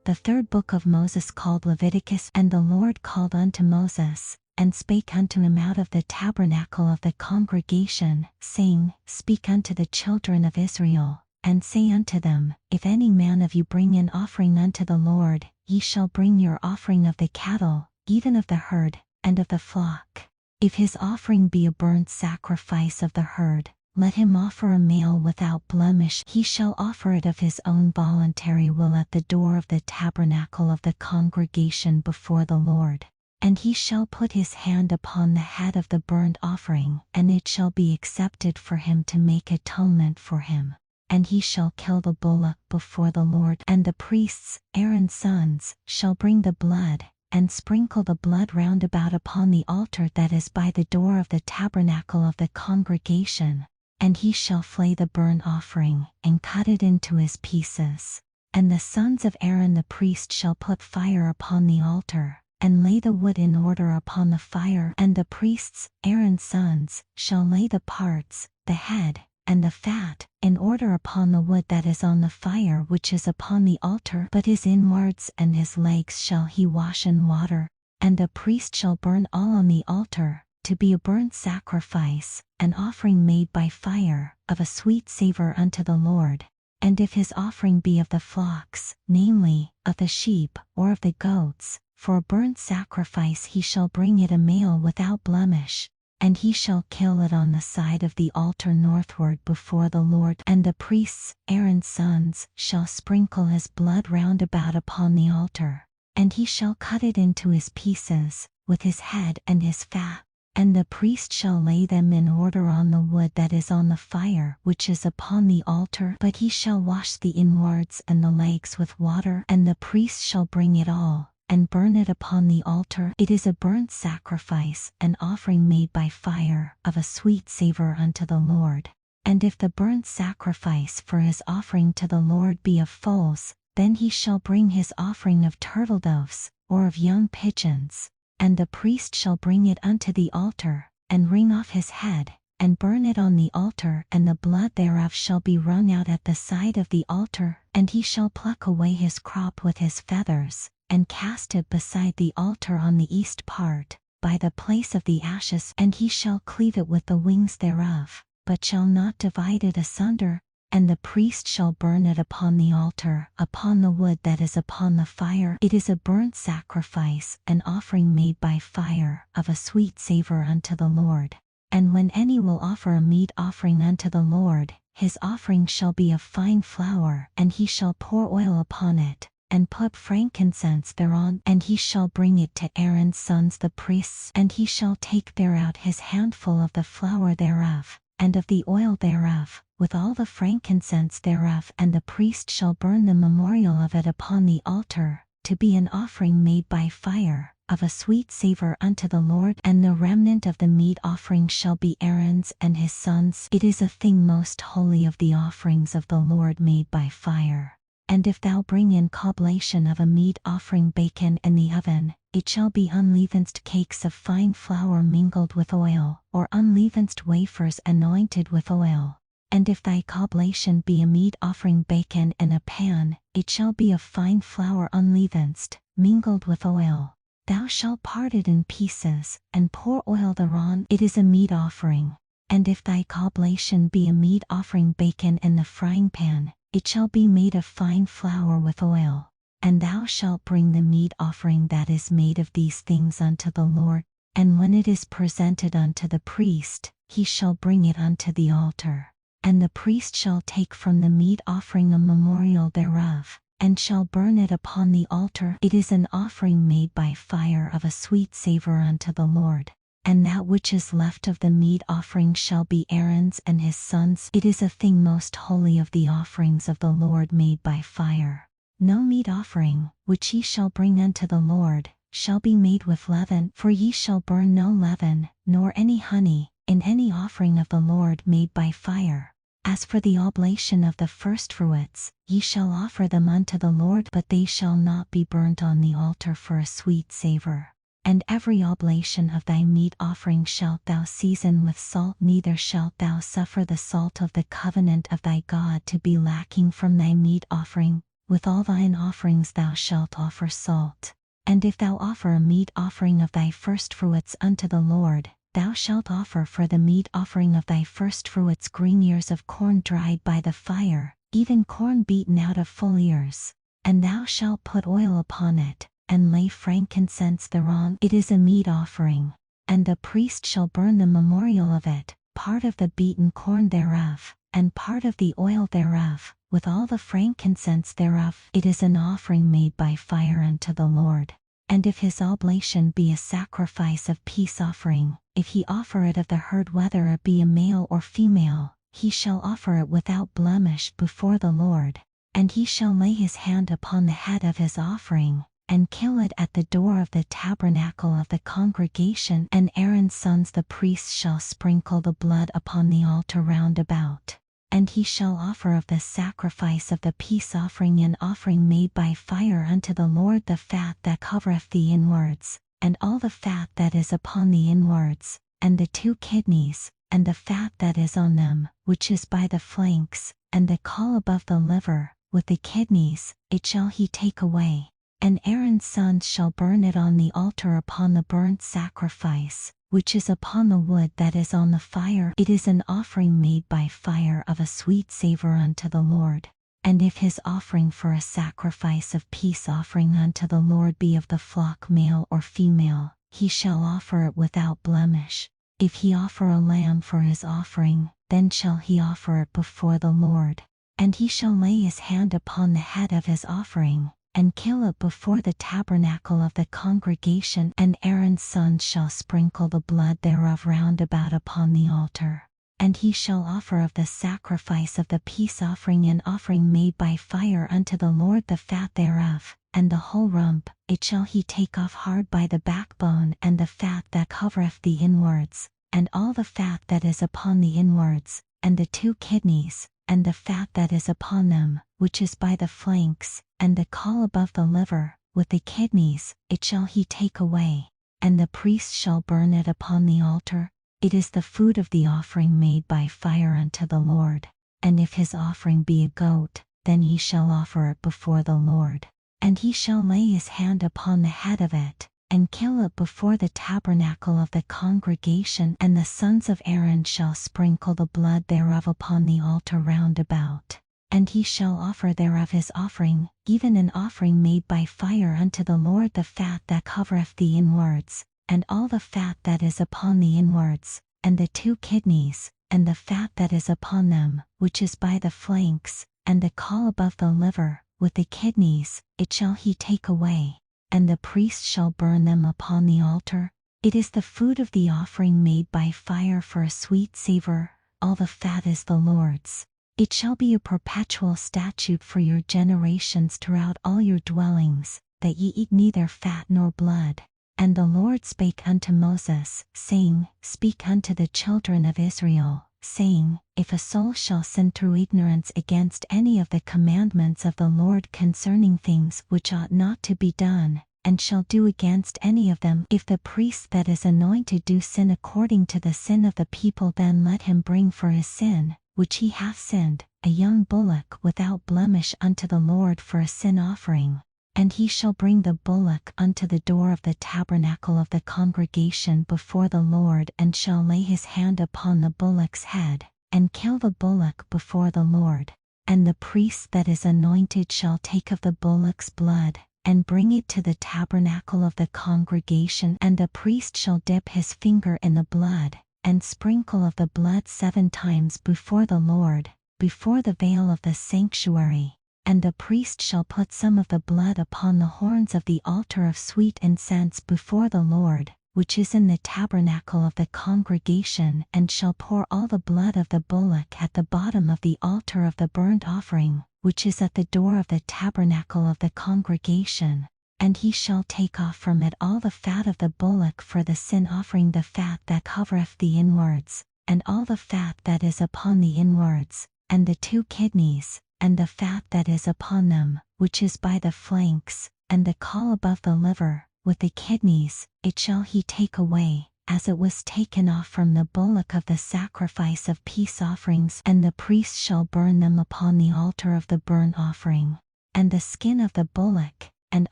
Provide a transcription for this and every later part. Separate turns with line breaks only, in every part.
The third book of Moses called Leviticus. And the Lord called unto Moses, and spake unto him out of the tabernacle of the congregation, saying, Speak unto the children of Israel, and say unto them, If any man of you bring an offering unto the Lord, ye shall bring your offering of the cattle, even of the herd, and of the flock. If his offering be a burnt sacrifice of the herd, let him offer a male without blemish. He shall offer it of his own voluntary will at the door of the tabernacle of the congregation before the Lord. And he shall put his hand upon the head of the burnt offering, and it shall be accepted for him to make atonement for him. And he shall kill the bullock before the Lord, and the priests, Aaron's sons, shall bring the blood, and sprinkle the blood round about upon the altar that is by the door of the tabernacle of the congregation. And he shall flay the burnt offering, and cut it into his pieces. And the sons of Aaron the priest shall put fire upon the altar, and lay the wood in order upon the fire. And the priests, Aaron's sons, shall lay the parts, the head, and the fat, in order upon the wood that is on the fire which is upon the altar. But his inwards and his legs shall he wash in water. And the priest shall burn all on the altar, to be a burnt sacrifice, an offering made by fire, of a sweet savor unto the Lord. And if his offering be of the flocks, namely, of the sheep, or of the goats, for a burnt sacrifice he shall bring it a male without blemish. And he shall kill it on the side of the altar northward before the Lord. And the priests, Aaron's sons, shall sprinkle his blood round about upon the altar. And he shall cut it into his pieces, with his head and his fat. And the priest shall lay them in order on the wood that is on the fire which is upon the altar. But he shall wash the inwards and the legs with water. And the priest shall bring it all, and burn it upon the altar. It is a burnt sacrifice, an offering made by fire, of a sweet savor unto the Lord. And if the burnt sacrifice for his offering to the Lord be of foals, then he shall bring his offering of turtledoves, or of young pigeons. And the priest shall bring it unto the altar, and wring off his head, and burn it on the altar. And the blood thereof shall be wrung out at the side of the altar. And he shall pluck away his crop with his feathers, and cast it beside the altar on the east part, by the place of the ashes. And he shall cleave it with the wings thereof, but shall not divide it asunder. And the priest shall burn it upon the altar, upon the wood that is upon the fire. It is a burnt sacrifice, an offering made by fire, of a sweet savor unto the Lord. And when any will offer a meat offering unto the Lord, his offering shall be of fine flour, and he shall pour oil upon it, and put frankincense thereon. And he shall bring it to Aaron's sons the priests. And he shall take thereout his handful of the flour thereof, and of the oil thereof, with all the frankincense thereof. And the priest shall burn the memorial of it upon the altar, to be an offering made by fire, of a sweet savor unto the Lord. And the remnant of the meat offering shall be Aaron's and his sons. It is a thing most holy of the offerings of the Lord made by fire. And if thou bring in coblation of a meat offering baken in the oven, it shall be unleavened cakes of fine flour mingled with oil, or unleavened wafers anointed with oil. And if thy coblation be a meat offering baken in a pan, it shall be of fine flour unleavened, mingled with oil. Thou shalt part it in pieces, and pour oil thereon. It is a meat offering. And if thy coblation be a meat offering baken in the frying pan, it shall be made of fine flour with oil. And thou shalt bring the meat offering that is made of these things unto the Lord. And when it is presented unto the priest, he shall bring it unto the altar. And the priest shall take from the meat offering a memorial thereof, and shall burn it upon the altar. It is an offering made by fire of a sweet savor unto the Lord. And that which is left of the meat offering shall be Aaron's and his sons. It is a thing most holy of the offerings of the Lord made by fire. No meat offering, which ye shall bring unto the Lord, shall be made with leaven. For ye shall burn no leaven, nor any honey, in any offering of the Lord made by fire. As for the oblation of the firstfruits, ye shall offer them unto the Lord, but they shall not be burnt on the altar for a sweet savor. And every oblation of thy meat offering shalt thou season with salt, neither shalt thou suffer the salt of the covenant of thy God to be lacking from thy meat offering. with all thine offerings thou shalt offer salt. And if thou offer a meat offering of thy firstfruits unto the Lord, thou shalt offer for the meat offering of thy firstfruits green ears of corn dried by the fire, even corn beaten out of full ears. And thou shalt put oil upon it, and lay frankincense thereon. It is a meat offering. And the priest shall burn the memorial of it, part of the beaten corn thereof, and part of the oil thereof, with all the frankincense thereof. It is an offering made by fire unto the Lord. And if his oblation be a sacrifice of peace offering, if he offer it of the herd whether it be a male or female, he shall offer it without blemish before the Lord. And he shall lay his hand upon the head of his offering, and kill it at the door of the tabernacle of the congregation. And Aaron's sons the priests shall sprinkle the blood upon the altar round about. And he shall offer of the sacrifice of the peace offering an offering made by fire unto the Lord the fat that covereth the inwards, and all the fat that is upon the inwards, and the 2 kidneys, and the fat that is on them, which is by the flanks, and the caul above the liver, with the kidneys, it shall he take away. And Aaron's sons shall burn it on the altar upon the burnt sacrifice, which is upon the wood that is on the fire. It is an offering made by fire of a sweet savor unto the Lord. And if his offering for a sacrifice of peace offering unto the Lord be of the flock male or female, he shall offer it without blemish. If he offer a lamb for his offering, then shall he offer it before the Lord. And he shall lay his hand upon the head of his offering, and kill it before the tabernacle of the congregation. And Aaron's sons shall sprinkle the blood thereof round about upon the altar. And he shall offer of the sacrifice of the peace offering an offering made by fire unto the Lord the fat thereof, and the whole rump, it shall he take off hard by the backbone, and the fat that covereth the inwards, and all the fat that is upon the inwards, and the 2 kidneys, and the fat that is upon them, which is by the flanks, and the caul above the liver, with the kidneys, it shall he take away. And the priest shall burn it upon the altar. It is the food of the offering made by fire unto the Lord. And if his offering be a goat, then he shall offer it before the Lord. And he shall lay his hand upon the head of it, and kill it before the tabernacle of the congregation. And the sons of Aaron shall sprinkle the blood thereof upon the altar round about. And he shall offer thereof his offering, even an offering made by fire unto the Lord the fat that covereth the inwards, and all the fat that is upon the inwards, and the 2 kidneys, and the fat that is upon them, which is by the flanks, and the caul above the liver, with the kidneys, it shall he take away. And the priest shall burn them upon the altar. It is the food of the offering made by fire for a sweet savor. All the fat is the Lord's. It shall be a perpetual statute for your generations throughout all your dwellings, that ye eat neither fat nor blood. And the Lord spake unto Moses, saying, Speak unto the children of Israel, saying, If a soul shall sin through ignorance against any of the commandments of the Lord concerning things which ought not to be done, and shall do against any of them, if the priest that is anointed do sin according to the sin of the people, then let him bring for his sin, which he hath sinned, a young bullock without blemish unto the Lord for a sin offering. And he shall bring the bullock unto the door of the tabernacle of the congregation before the Lord, and shall lay his hand upon the bullock's head, and kill the bullock before the Lord. And the priest that is anointed shall take of the bullock's blood, and bring it to the tabernacle of the congregation. And the priest shall dip his finger in the blood, and sprinkle of the blood 7 times before the Lord, before the veil of the sanctuary. And the priest shall put some of the blood upon the horns of the altar of sweet incense before the Lord, which is in the tabernacle of the congregation, and shall pour all the blood of the bullock at the bottom of the altar of the burnt offering, which is at the door of the tabernacle of the congregation. And he shall take off from it all the fat of the bullock for the sin offering, the fat that covereth the inwards, and all the fat that is upon the inwards, and the 2 kidneys, and the fat that is upon them, which is by the flanks, and the caul above the liver, with the kidneys, it shall he take away, as it was taken off from the bullock of the sacrifice of peace offerings. And the priest shall burn them upon the altar of the burnt offering. and the skin of the bullock, and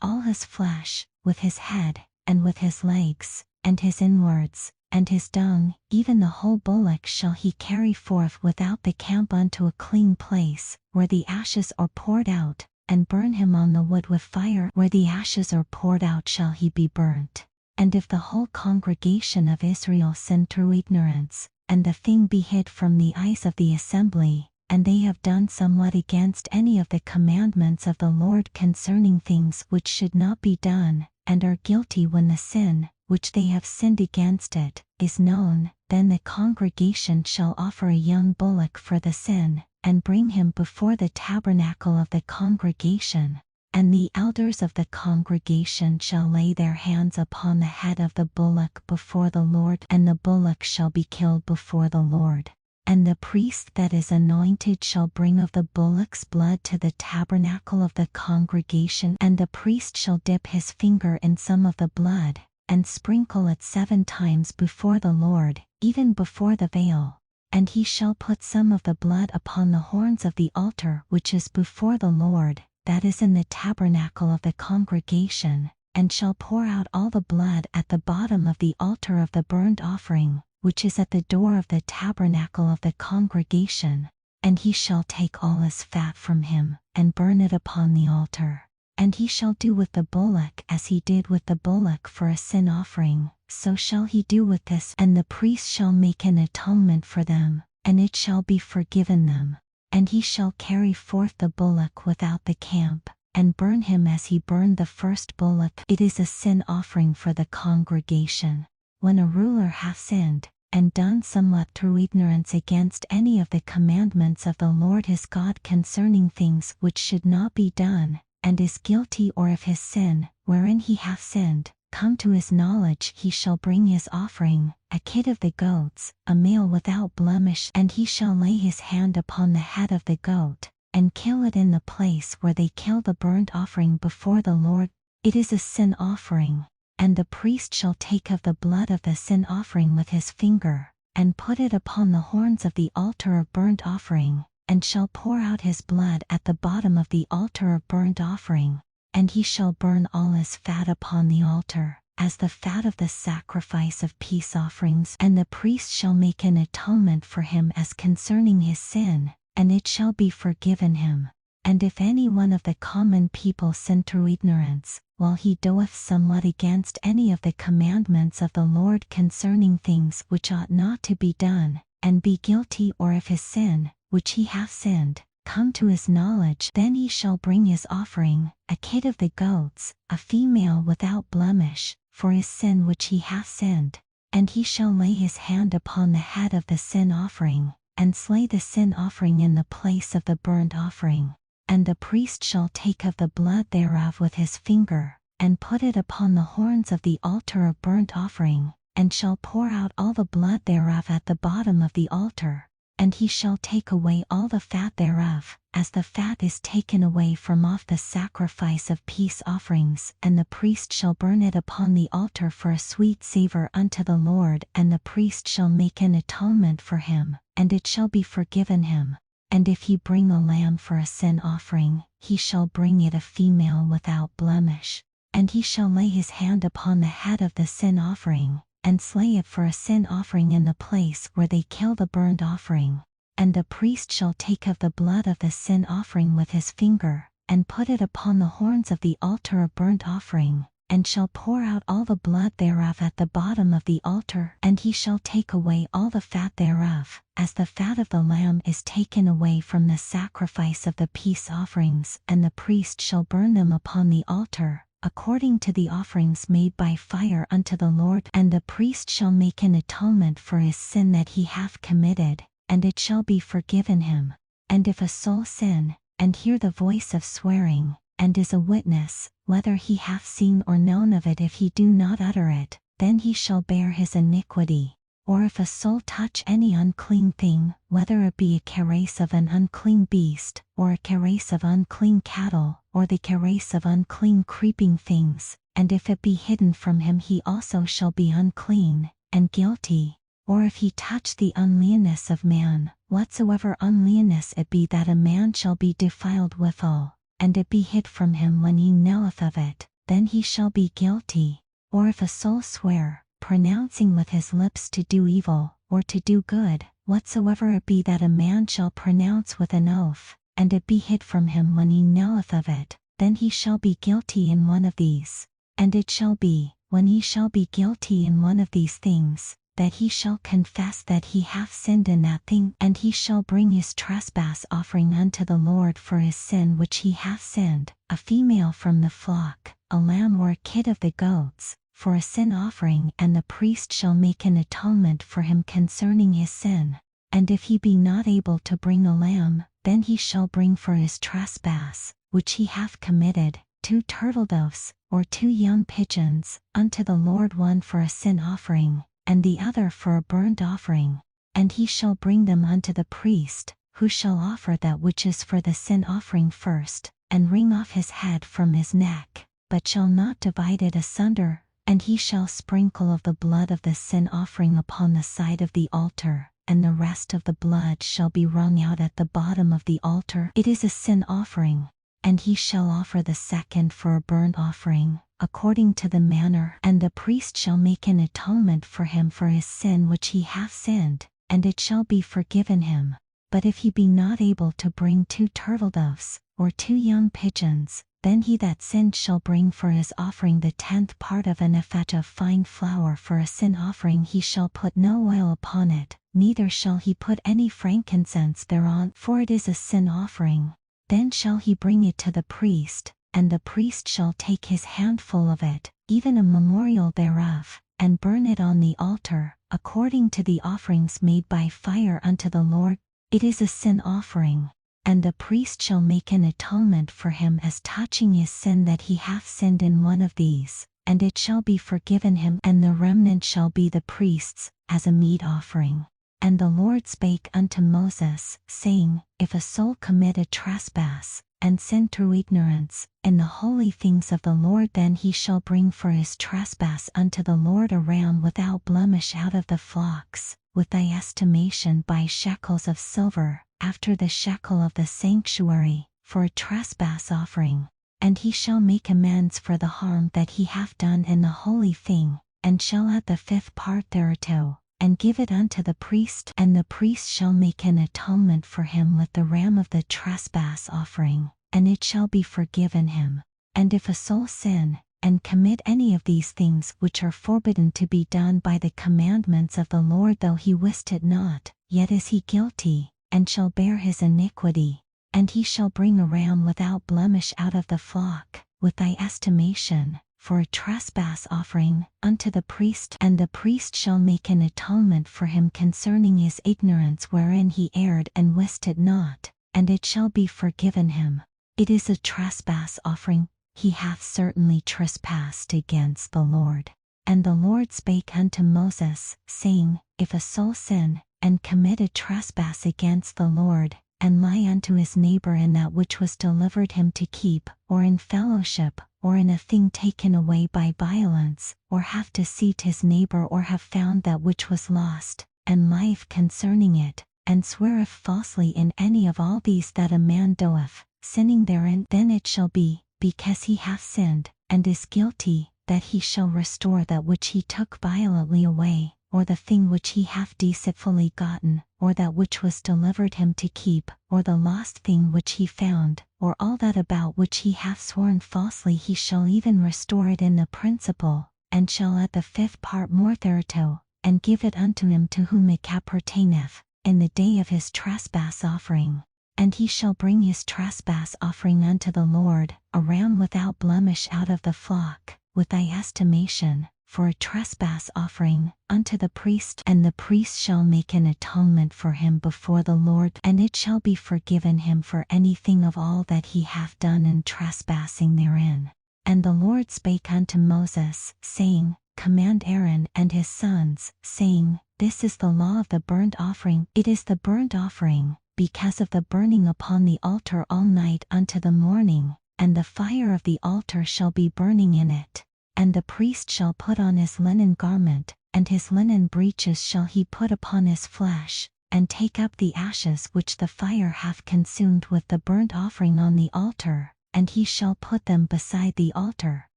all his flesh, with his head, and with his legs, and his inwards, and his dung, even the whole bullock shall he carry forth without the camp unto a clean place, where the ashes are poured out, and burn him on the wood with fire. Where the ashes are poured out shall he be burnt. And if the whole congregation of Israel sin through ignorance, and the thing be hid from the eyes of the assembly, and they have done somewhat against any of the commandments of the Lord concerning things which should not be done, and are guilty when the sin, which they have sinned against it, is known, then the congregation shall offer a young bullock for the sin, and bring him before the tabernacle of the congregation. And the elders of the congregation shall lay their hands upon the head of the bullock before the Lord, and the bullock shall be killed before the Lord. And the priest that is anointed shall bring of the bullock's blood to the tabernacle of the congregation, and the priest shall dip his finger in some of the blood, and sprinkle it 7 times before the Lord, even before the veil. And he shall put some of the blood upon the horns of the altar which is before the Lord, that is in the tabernacle of the congregation, and shall pour out all the blood at the bottom of the altar of the burnt offering, which is at the door of the tabernacle of the congregation. And he shall take all his fat from him, and burn it upon the altar. And he shall do with the bullock as he did with the bullock for a sin offering, so shall he do with this. And the priest shall make an atonement for them, and it shall be forgiven them. And he shall carry forth the bullock without the camp, and burn him as he burned the first bullock. It is a sin offering for the congregation. When a ruler hath sinned, and done somewhat through ignorance against any of the commandments of the Lord his God concerning things which should not be done, and is guilty or of his sin, wherein he hath sinned, come to his knowledge, he shall bring his offering, a kid of the goats, a male without blemish, and he shall lay his hand upon the head of the goat, and kill it in the place where they kill the burnt offering before the Lord. It is a sin offering. And the priest shall take of the blood of the sin offering with his finger, and put it upon the horns of the altar of burnt offering, and shall pour out his blood at the bottom of the altar of burnt offering. And he shall burn all his fat upon the altar, as the fat of the sacrifice of peace offerings. And the priest shall make an atonement for him as concerning his sin, and it shall be forgiven him. And if any one of the common people sin through ignorance, while he doeth somewhat against any of the commandments of the Lord concerning things which ought not to be done, and be guilty or of his sin, which he hath sinned, come to his knowledge, then he shall bring his offering, a kid of the goats, a female without blemish, for his sin which he hath sinned. And he shall lay his hand upon the head of the sin offering, and slay the sin offering in the place of the burnt offering. And the priest shall take of the blood thereof with his finger, and put it upon the horns of the altar of burnt offering, and shall pour out all the blood thereof at the bottom of the altar. And he shall take away all the fat thereof, as the fat is taken away from off the sacrifice of peace offerings. And the priest shall burn it upon the altar for a sweet savour unto the Lord. And the priest shall make an atonement for him, and it shall be forgiven him. And if he bring a lamb for a sin offering, he shall bring it a female without blemish. And he shall lay his hand upon the head of the sin offering, and slay it for a sin offering in the place where they kill the burnt offering. And the priest shall take of the blood of the sin offering with his finger, and put it upon the horns of the altar of burnt offering, and shall pour out all the blood thereof at the bottom of the altar. And he shall take away all the fat thereof, as the fat of the lamb is taken away from the sacrifice of the peace offerings. And the priest shall burn them upon the altar, according to the offerings made by fire unto the Lord. And the priest shall make an atonement for his sin that he hath committed, and it shall be forgiven him. And if a soul sin, and hear the voice of swearing, and is a witness, whether he hath seen or known of it, if he do not utter it, then he shall bear his iniquity. Or if a soul touch any unclean thing, whether it be a carace of an unclean beast, or a carace of unclean cattle, or the carace of unclean creeping things, and if it be hidden from him, he also shall be unclean, and guilty. Or if he touch the uncleanness of man, whatsoever uncleanness it be, that a man shall be defiled withal. and it be hid from him when he knoweth of it, then he shall be guilty. Or if a soul swear, pronouncing with his lips to do evil, or to do good, whatsoever it be that a man shall pronounce with an oath, and it be hid from him when he knoweth of it, then he shall be guilty in one of these. And it shall be, when he shall be guilty in one of these things, that he shall confess that he hath sinned in that thing, and he shall bring his trespass offering unto the Lord for his sin which he hath sinned, a female from the flock, a lamb or a kid of the goats, for a sin offering, and the priest shall make an atonement for him concerning his sin. And if he be not able to bring a lamb, then he shall bring for his trespass, which he hath committed, 2 turtledoves, or 2 young pigeons, unto the Lord, one for a sin offering, and the other for a burnt offering. And he shall bring them unto the priest, who shall offer that which is for the sin offering first, and wring off his head from his neck, but shall not divide it asunder. And he shall sprinkle of the blood of the sin offering upon the side of the altar, and the rest of the blood shall be wrung out at the bottom of the altar. It is a sin offering. And he shall offer the second for a burnt offering, according to the manner, and the priest shall make an atonement for him for his sin which he hath sinned, and it shall be forgiven him. But if he be not able to bring 2 turtledoves, or 2 young pigeons, then he that sinned shall bring for his offering the 10th part of an ephah of fine flour. For a sin offering he shall put no oil upon it, neither shall he put any frankincense thereon, for it is a sin offering. Then shall he bring it to the priest, and the priest shall take his handful of it, even a memorial thereof, and burn it on the altar, according to the offerings made by fire unto the Lord. It is a sin offering. And the priest shall make an atonement for him as touching his sin that he hath sinned in one of these, and it shall be forgiven him, and the remnant shall be the priest's, as a meat offering. And the Lord spake unto Moses, saying, If a soul commit a trespass, and sin through ignorance, in the holy things of the Lord, then he shall bring for his trespass unto the Lord a ram without blemish out of the flocks, with thy estimation by shekels of silver, after the shekel of the sanctuary, for a trespass offering. And he shall make amends for the harm that he hath done in the holy thing, and shall add the 5th part thereto, and give it unto the priest, and the priest shall make an atonement for him with the ram of the trespass offering, and it shall be forgiven him. And if a soul sin, and commit any of these things which are forbidden to be done by the commandments of the Lord, though he wist it not, yet is he guilty, and shall bear his iniquity. And he shall bring a ram without blemish out of the flock, with thy estimation, for a trespass offering, unto the priest, and the priest shall make an atonement for him concerning his ignorance wherein he erred and wist it not, and it shall be forgiven him. It is a trespass offering. He hath certainly trespassed against the Lord. And the Lord spake unto Moses, saying, If a soul sin, and commit a trespass against the Lord, and lie unto his neighbor in that which was delivered him to keep, or in fellowship, or in a thing taken away by violence, or have deceived his neighbor, or have found that which was lost, and lieth concerning it, and sweareth falsely in any of all these that a man doeth, sinning therein, then it shall be, because he hath sinned, and is guilty, that he shall restore that which he took violently away, or the thing which he hath deceitfully gotten, or that which was delivered him to keep, or the lost thing which he found, or all that about which he hath sworn falsely, he shall even restore it in the principal, and shall add the 5th part more thereto, and give it unto him to whom it appertaineth, in the day of his trespass offering. And he shall bring his trespass offering unto the Lord, a ram without blemish out of the flock, with thy estimation, for a trespass offering, unto the priest, and the priest shall make an atonement for him before the Lord, and it shall be forgiven him for anything of all that he hath done in trespassing therein. And the Lord spake unto Moses, saying, Command Aaron and his sons, saying, This is the law of the burnt offering. It is the burnt offering, because of the burning upon the altar all night unto the morning, and the fire of the altar shall be burning in it. And the priest shall put on his linen garment, and his linen breeches shall he put upon his flesh, and take up the ashes which the fire hath consumed with the burnt offering on the altar, and he shall put them beside the altar.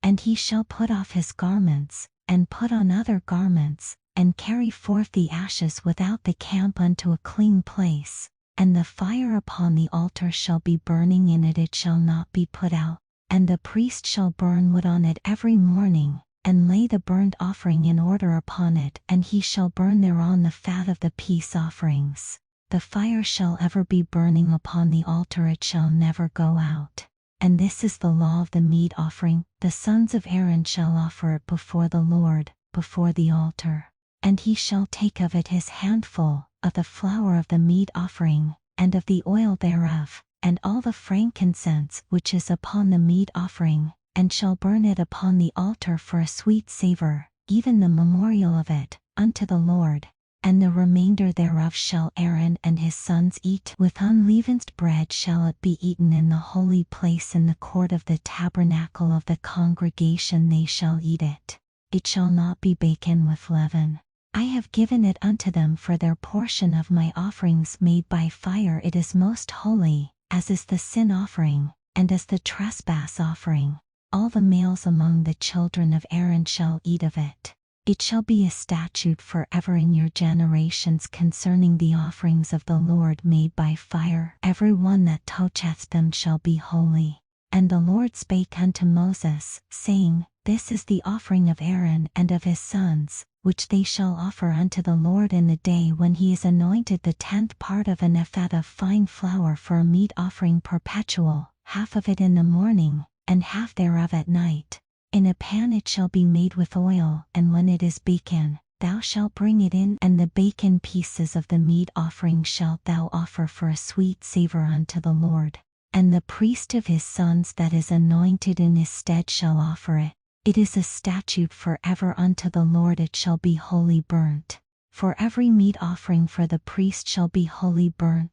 And he shall put off his garments, and put on other garments, and carry forth the ashes without the camp unto a clean place. And the fire upon the altar shall be burning in it, it shall not be put out. And the priest shall burn wood on it every morning, and lay the burnt offering in order upon it, and he shall burn thereon the fat of the peace offerings. The fire shall ever be burning upon the altar, it shall never go out. And this is the law of the meat offering: the sons of Aaron shall offer it before the Lord, before the altar. And he shall take of it his handful, of the flour of the meat offering, and of the oil thereof, and all the frankincense which is upon the meat offering, and shall burn it upon the altar for a sweet savour, even the memorial of it, unto the Lord. And the remainder thereof shall Aaron and his sons eat. With unleavened bread shall it be eaten in the holy place in the court of the tabernacle of the congregation they shall eat it. It shall not be baken with leaven. I have given it unto them for their portion of my offerings made by fire. It is most holy, as is the sin offering, and as the trespass offering. All the males among the children of Aaron shall eat of it. It shall be a statute forever in your generations concerning the offerings of the Lord made by fire. Every one that toucheth them shall be holy. And the Lord spake unto Moses, saying, This is the offering of Aaron and of his sons, which they shall offer unto the Lord in the day when he is anointed, the 10th part of an ephah of fine flour for a meat offering perpetual, half of it in the morning, and half thereof at night. In a pan it shall be made with oil, and when it is baken, thou shalt bring it in, and the baken pieces of the meat offering shalt thou offer for a sweet savour unto the Lord. And the priest of his sons that is anointed in his stead shall offer it. It is a statute forever unto the Lord, it shall be wholly burnt. For every meat offering for the priest shall be wholly burnt,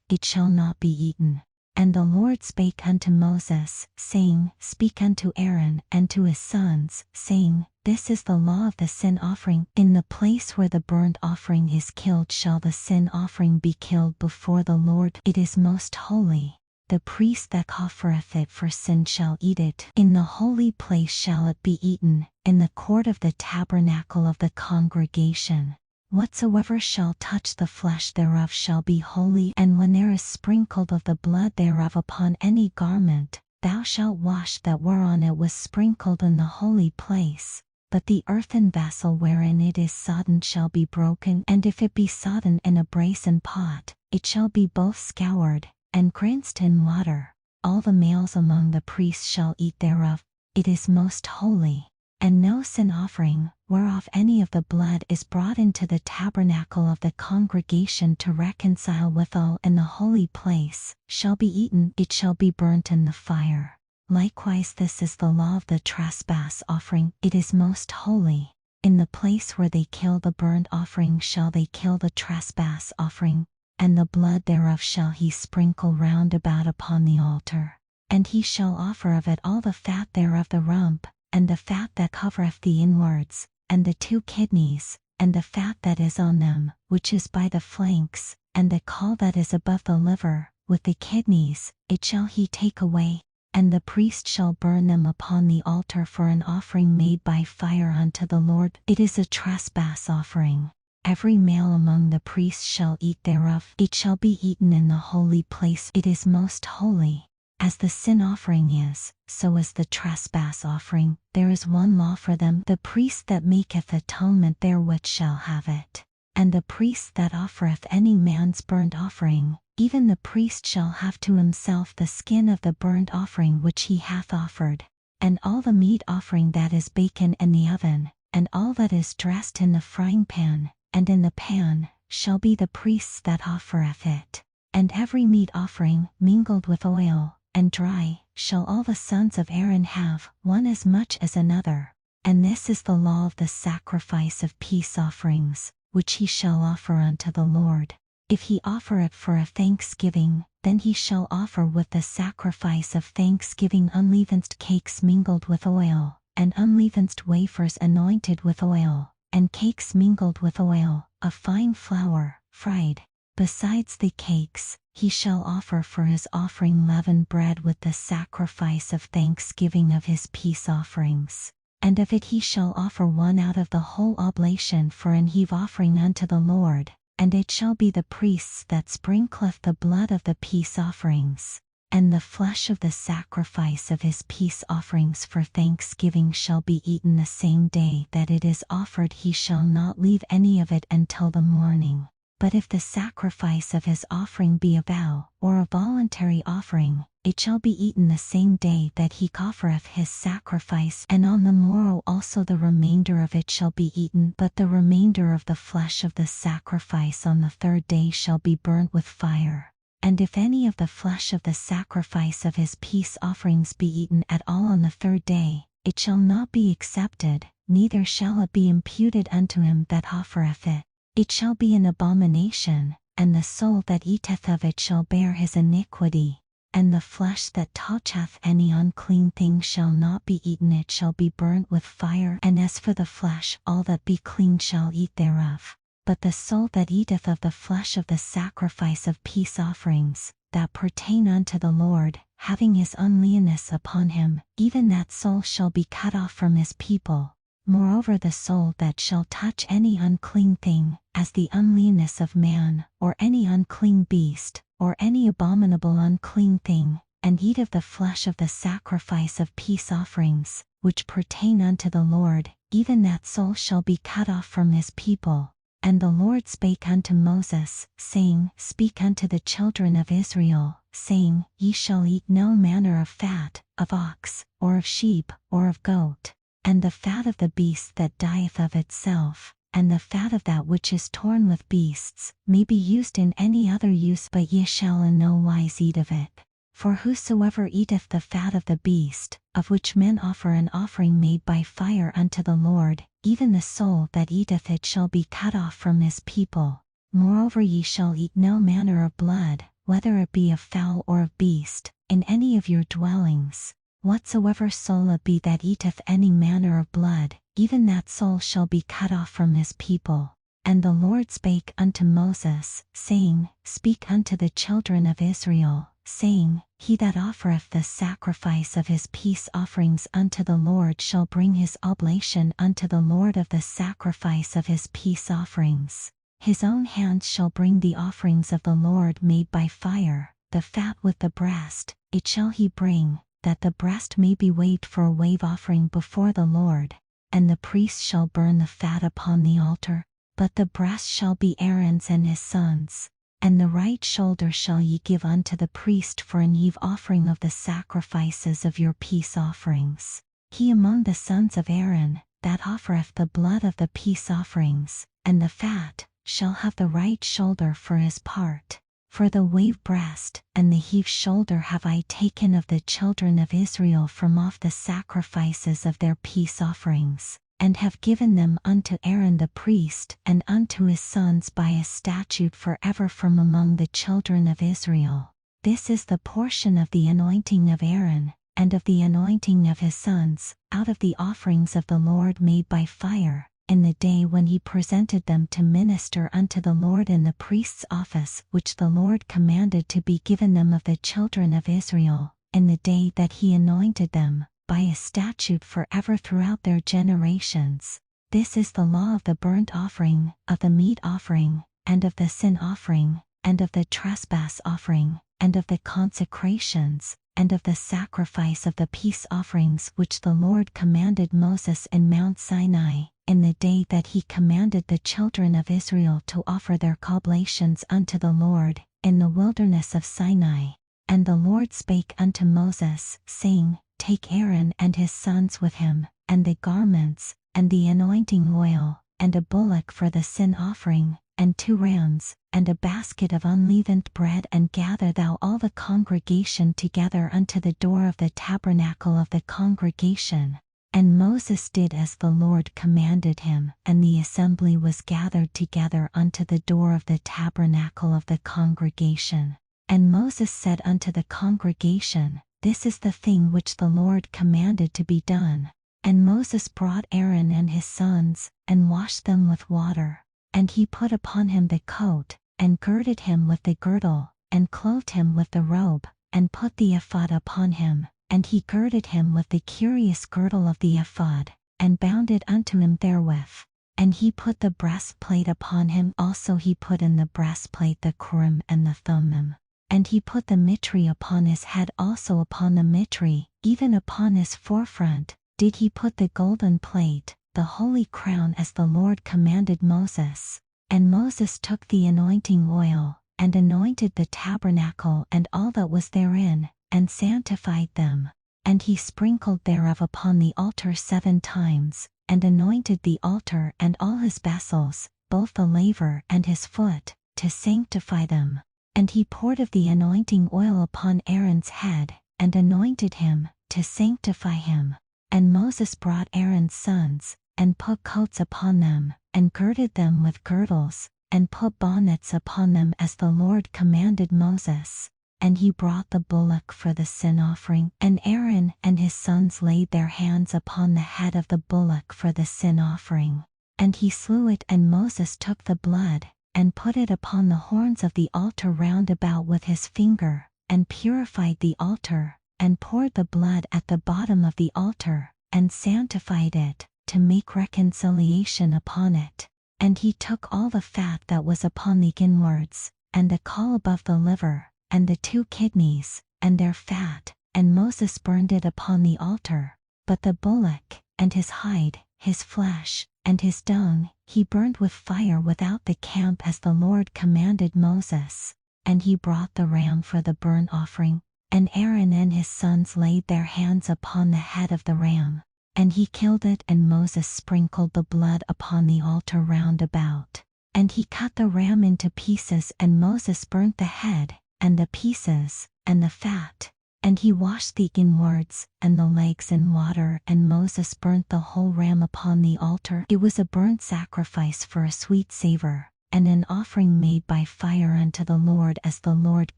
it shall not be eaten. And the Lord spake unto Moses, saying, Speak unto Aaron and to his sons, saying, This is the law of the sin offering. In the place where the burnt offering is killed shall the sin offering be killed before the Lord. It is most holy. The priest that offereth it for sin shall eat it. In the holy place shall it be eaten, in the court of the tabernacle of the congregation. Whatsoever shall touch the flesh thereof shall be holy, and when there is sprinkled of the blood thereof upon any garment, thou shalt wash that whereon it was sprinkled in the holy place. But the earthen vessel wherein it is sodden shall be broken, and if it be sodden in a brasen pot, it shall be both scoured, and rinsed in water. All the males among the priests shall eat thereof. It is most holy. And no sin offering, whereof any of the blood is brought into the tabernacle of the congregation to reconcile withal in the holy place, shall be eaten. It shall be burnt in the fire. Likewise this is the law of the trespass offering. It is most holy. In the place where they kill the burnt offering shall they kill the trespass offering, and the blood thereof shall he sprinkle round about upon the altar. And he shall offer of it all the fat thereof, the rump, and the fat that covereth the inwards, and the 2 kidneys, and the fat that is on them, which is by the flanks, and the caul that is above the liver, with the kidneys, it shall he take away. And the priest shall burn them upon the altar for an offering made by fire unto the Lord. It is a trespass offering. Every male among the priests shall eat thereof. It shall be eaten in the holy place. It is most holy. As the sin offering is, so is the trespass offering. There is one law for them: the priest that maketh atonement therewith shall have it. And the priest that offereth any man's burnt offering, even the priest shall have to himself the skin of the burnt offering which he hath offered. And all the meat offering that is baken in the oven, and all that is dressed in the frying pan, and in the pan, shall be the priest's that offereth it. And every meat offering, mingled with oil, and dry, shall all the sons of Aaron have, one as much as another. And this is the law of the sacrifice of peace offerings, which he shall offer unto the Lord. If he offer it for a thanksgiving, then he shall offer with the sacrifice of thanksgiving unleavened cakes mingled with oil, and unleavened wafers anointed with oil, and cakes mingled with oil, of fine flour, fried. Besides the cakes, he shall offer for his offering leavened bread with the sacrifice of thanksgiving of his peace offerings. And of it he shall offer one out of the whole oblation for an heave offering unto the Lord, and it shall be the priest's that sprinkleth the blood of the peace offerings. And the flesh of the sacrifice of his peace offerings for thanksgiving shall be eaten the same day that it is offered. He shall not leave any of it until the morning. But if the sacrifice of his offering be a vow, or a voluntary offering, it shall be eaten the same day that he offereth his sacrifice, and on the morrow also the remainder of it shall be eaten. But the remainder of the flesh of the sacrifice on the third day shall be burnt with fire. And if any of the flesh of the sacrifice of his peace offerings be eaten at all on the third day, it shall not be accepted, neither shall it be imputed unto him that offereth it. It shall be an abomination, and the soul that eateth of it shall bear his iniquity. And the flesh that toucheth any unclean thing shall not be eaten, it shall be burnt with fire. And as for the flesh, all that be clean shall eat thereof. But the soul that eateth of the flesh of the sacrifice of peace offerings, that pertain unto the Lord, having his uncleanness upon him, even that soul shall be cut off from his people. Moreover, the soul that shall touch any unclean thing, as the uncleanness of man, or any unclean beast, or any abominable unclean thing, and eat of the flesh of the sacrifice of peace offerings, which pertain unto the Lord, even that soul shall be cut off from his people. And the Lord spake unto Moses, saying, Speak unto the children of Israel, saying, Ye shall eat no manner of fat, of ox, or of sheep, or of goat, and the fat of the beast that dieth of itself, and the fat of that which is torn with beasts, may be used in any other use, but ye shall in no wise eat of it. For whosoever eateth the fat of the beast, of which men offer an offering made by fire unto the Lord, even the soul that eateth it shall be cut off from his people. Moreover, ye shall eat no manner of blood, whether it be of fowl or of beast, in any of your dwellings. Whatsoever soul it be that eateth any manner of blood, even that soul shall be cut off from his people. And the Lord spake unto Moses, saying, Speak unto the children of Israel, saying, He that offereth the sacrifice of his peace offerings unto the Lord shall bring his oblation unto the Lord of the sacrifice of his peace offerings. His own hands shall bring the offerings of the Lord made by fire, the fat with the breast, it shall he bring, that the breast may be waved for a wave offering before the Lord. And the priest shall burn the fat upon the altar, but the breast shall be Aaron's and his sons'. And the right shoulder shall ye give unto the priest for an heave offering of the sacrifices of your peace offerings. He among the sons of Aaron, that offereth the blood of the peace offerings, and the fat, shall have the right shoulder for his part. For the wave breast, and the heave shoulder have I taken of the children of Israel from off the sacrifices of their peace offerings, and have given them unto Aaron the priest, and unto his sons by a statute forever from among the children of Israel. This is the portion of the anointing of Aaron, and of the anointing of his sons, out of the offerings of the Lord made by fire, in the day when he presented them to minister unto the Lord in the priest's office, which the Lord commanded to be given them of the children of Israel, in the day that he anointed them, by a statute forever throughout their generations. This is the law of the burnt offering, of the meat offering, and of the sin offering, and of the trespass offering, and of the consecrations, and of the sacrifice of the peace offerings which the Lord commanded Moses in Mount Sinai, in the day that he commanded the children of Israel to offer their oblations unto the Lord, in the wilderness of Sinai. And the Lord spake unto Moses, saying, Take Aaron and his sons with him, and the garments, and the anointing oil, and a bullock for the sin offering, and 2 rams, and a basket of unleavened bread, and gather thou all the congregation together unto the door of the tabernacle of the congregation. And Moses did as the Lord commanded him, and the assembly was gathered together unto the door of the tabernacle of the congregation. And Moses said unto the congregation, This is the thing which the Lord commanded to be done. And Moses brought Aaron and his sons, and washed them with water. And he put upon him the coat, and girded him with the girdle, and clothed him with the robe, and put the ephod upon him, and he girded him with the curious girdle of the ephod, and bound it unto him therewith. And he put the breastplate upon him, also he put in the breastplate the Urim and the Thummim. And he put the mitre upon his head, also upon the mitre, even upon his forefront, did he put the golden plate, the holy crown, as the Lord commanded Moses. And Moses took the anointing oil, and anointed the tabernacle and all that was therein, and sanctified them. And he sprinkled thereof upon the altar 7 times, and anointed the altar and all his vessels, both the laver and his foot, to sanctify them. And he poured of the anointing oil upon Aaron's head, and anointed him, to sanctify him. And Moses brought Aaron's sons, and put coats upon them, and girded them with girdles, and put bonnets upon them, as the Lord commanded Moses. And he brought the bullock for the sin offering, and Aaron and his sons laid their hands upon the head of the bullock for the sin offering. And he slew it, and Moses took the blood, and put it upon the horns of the altar round about with his finger, and purified the altar, and poured the blood at the bottom of the altar, and sanctified it, to make reconciliation upon it. And he took all the fat that was upon the inwards, and the caul above the liver, and the 2 kidneys, and their fat, and Moses burned it upon the altar. But the bullock, and his hide, his flesh, and his dung, he burned with fire without the camp, as the Lord commanded Moses. And he brought the ram for the burnt offering, and Aaron and his sons laid their hands upon the head of the ram. And he killed it, and Moses sprinkled the blood upon the altar round about. And he cut the ram into pieces, and Moses burnt the head, and the pieces, and the fat. And he washed the inwards, and the legs in water, and Moses burnt the whole ram upon the altar. It was a burnt sacrifice for a sweet savor, and an offering made by fire unto the Lord, as the Lord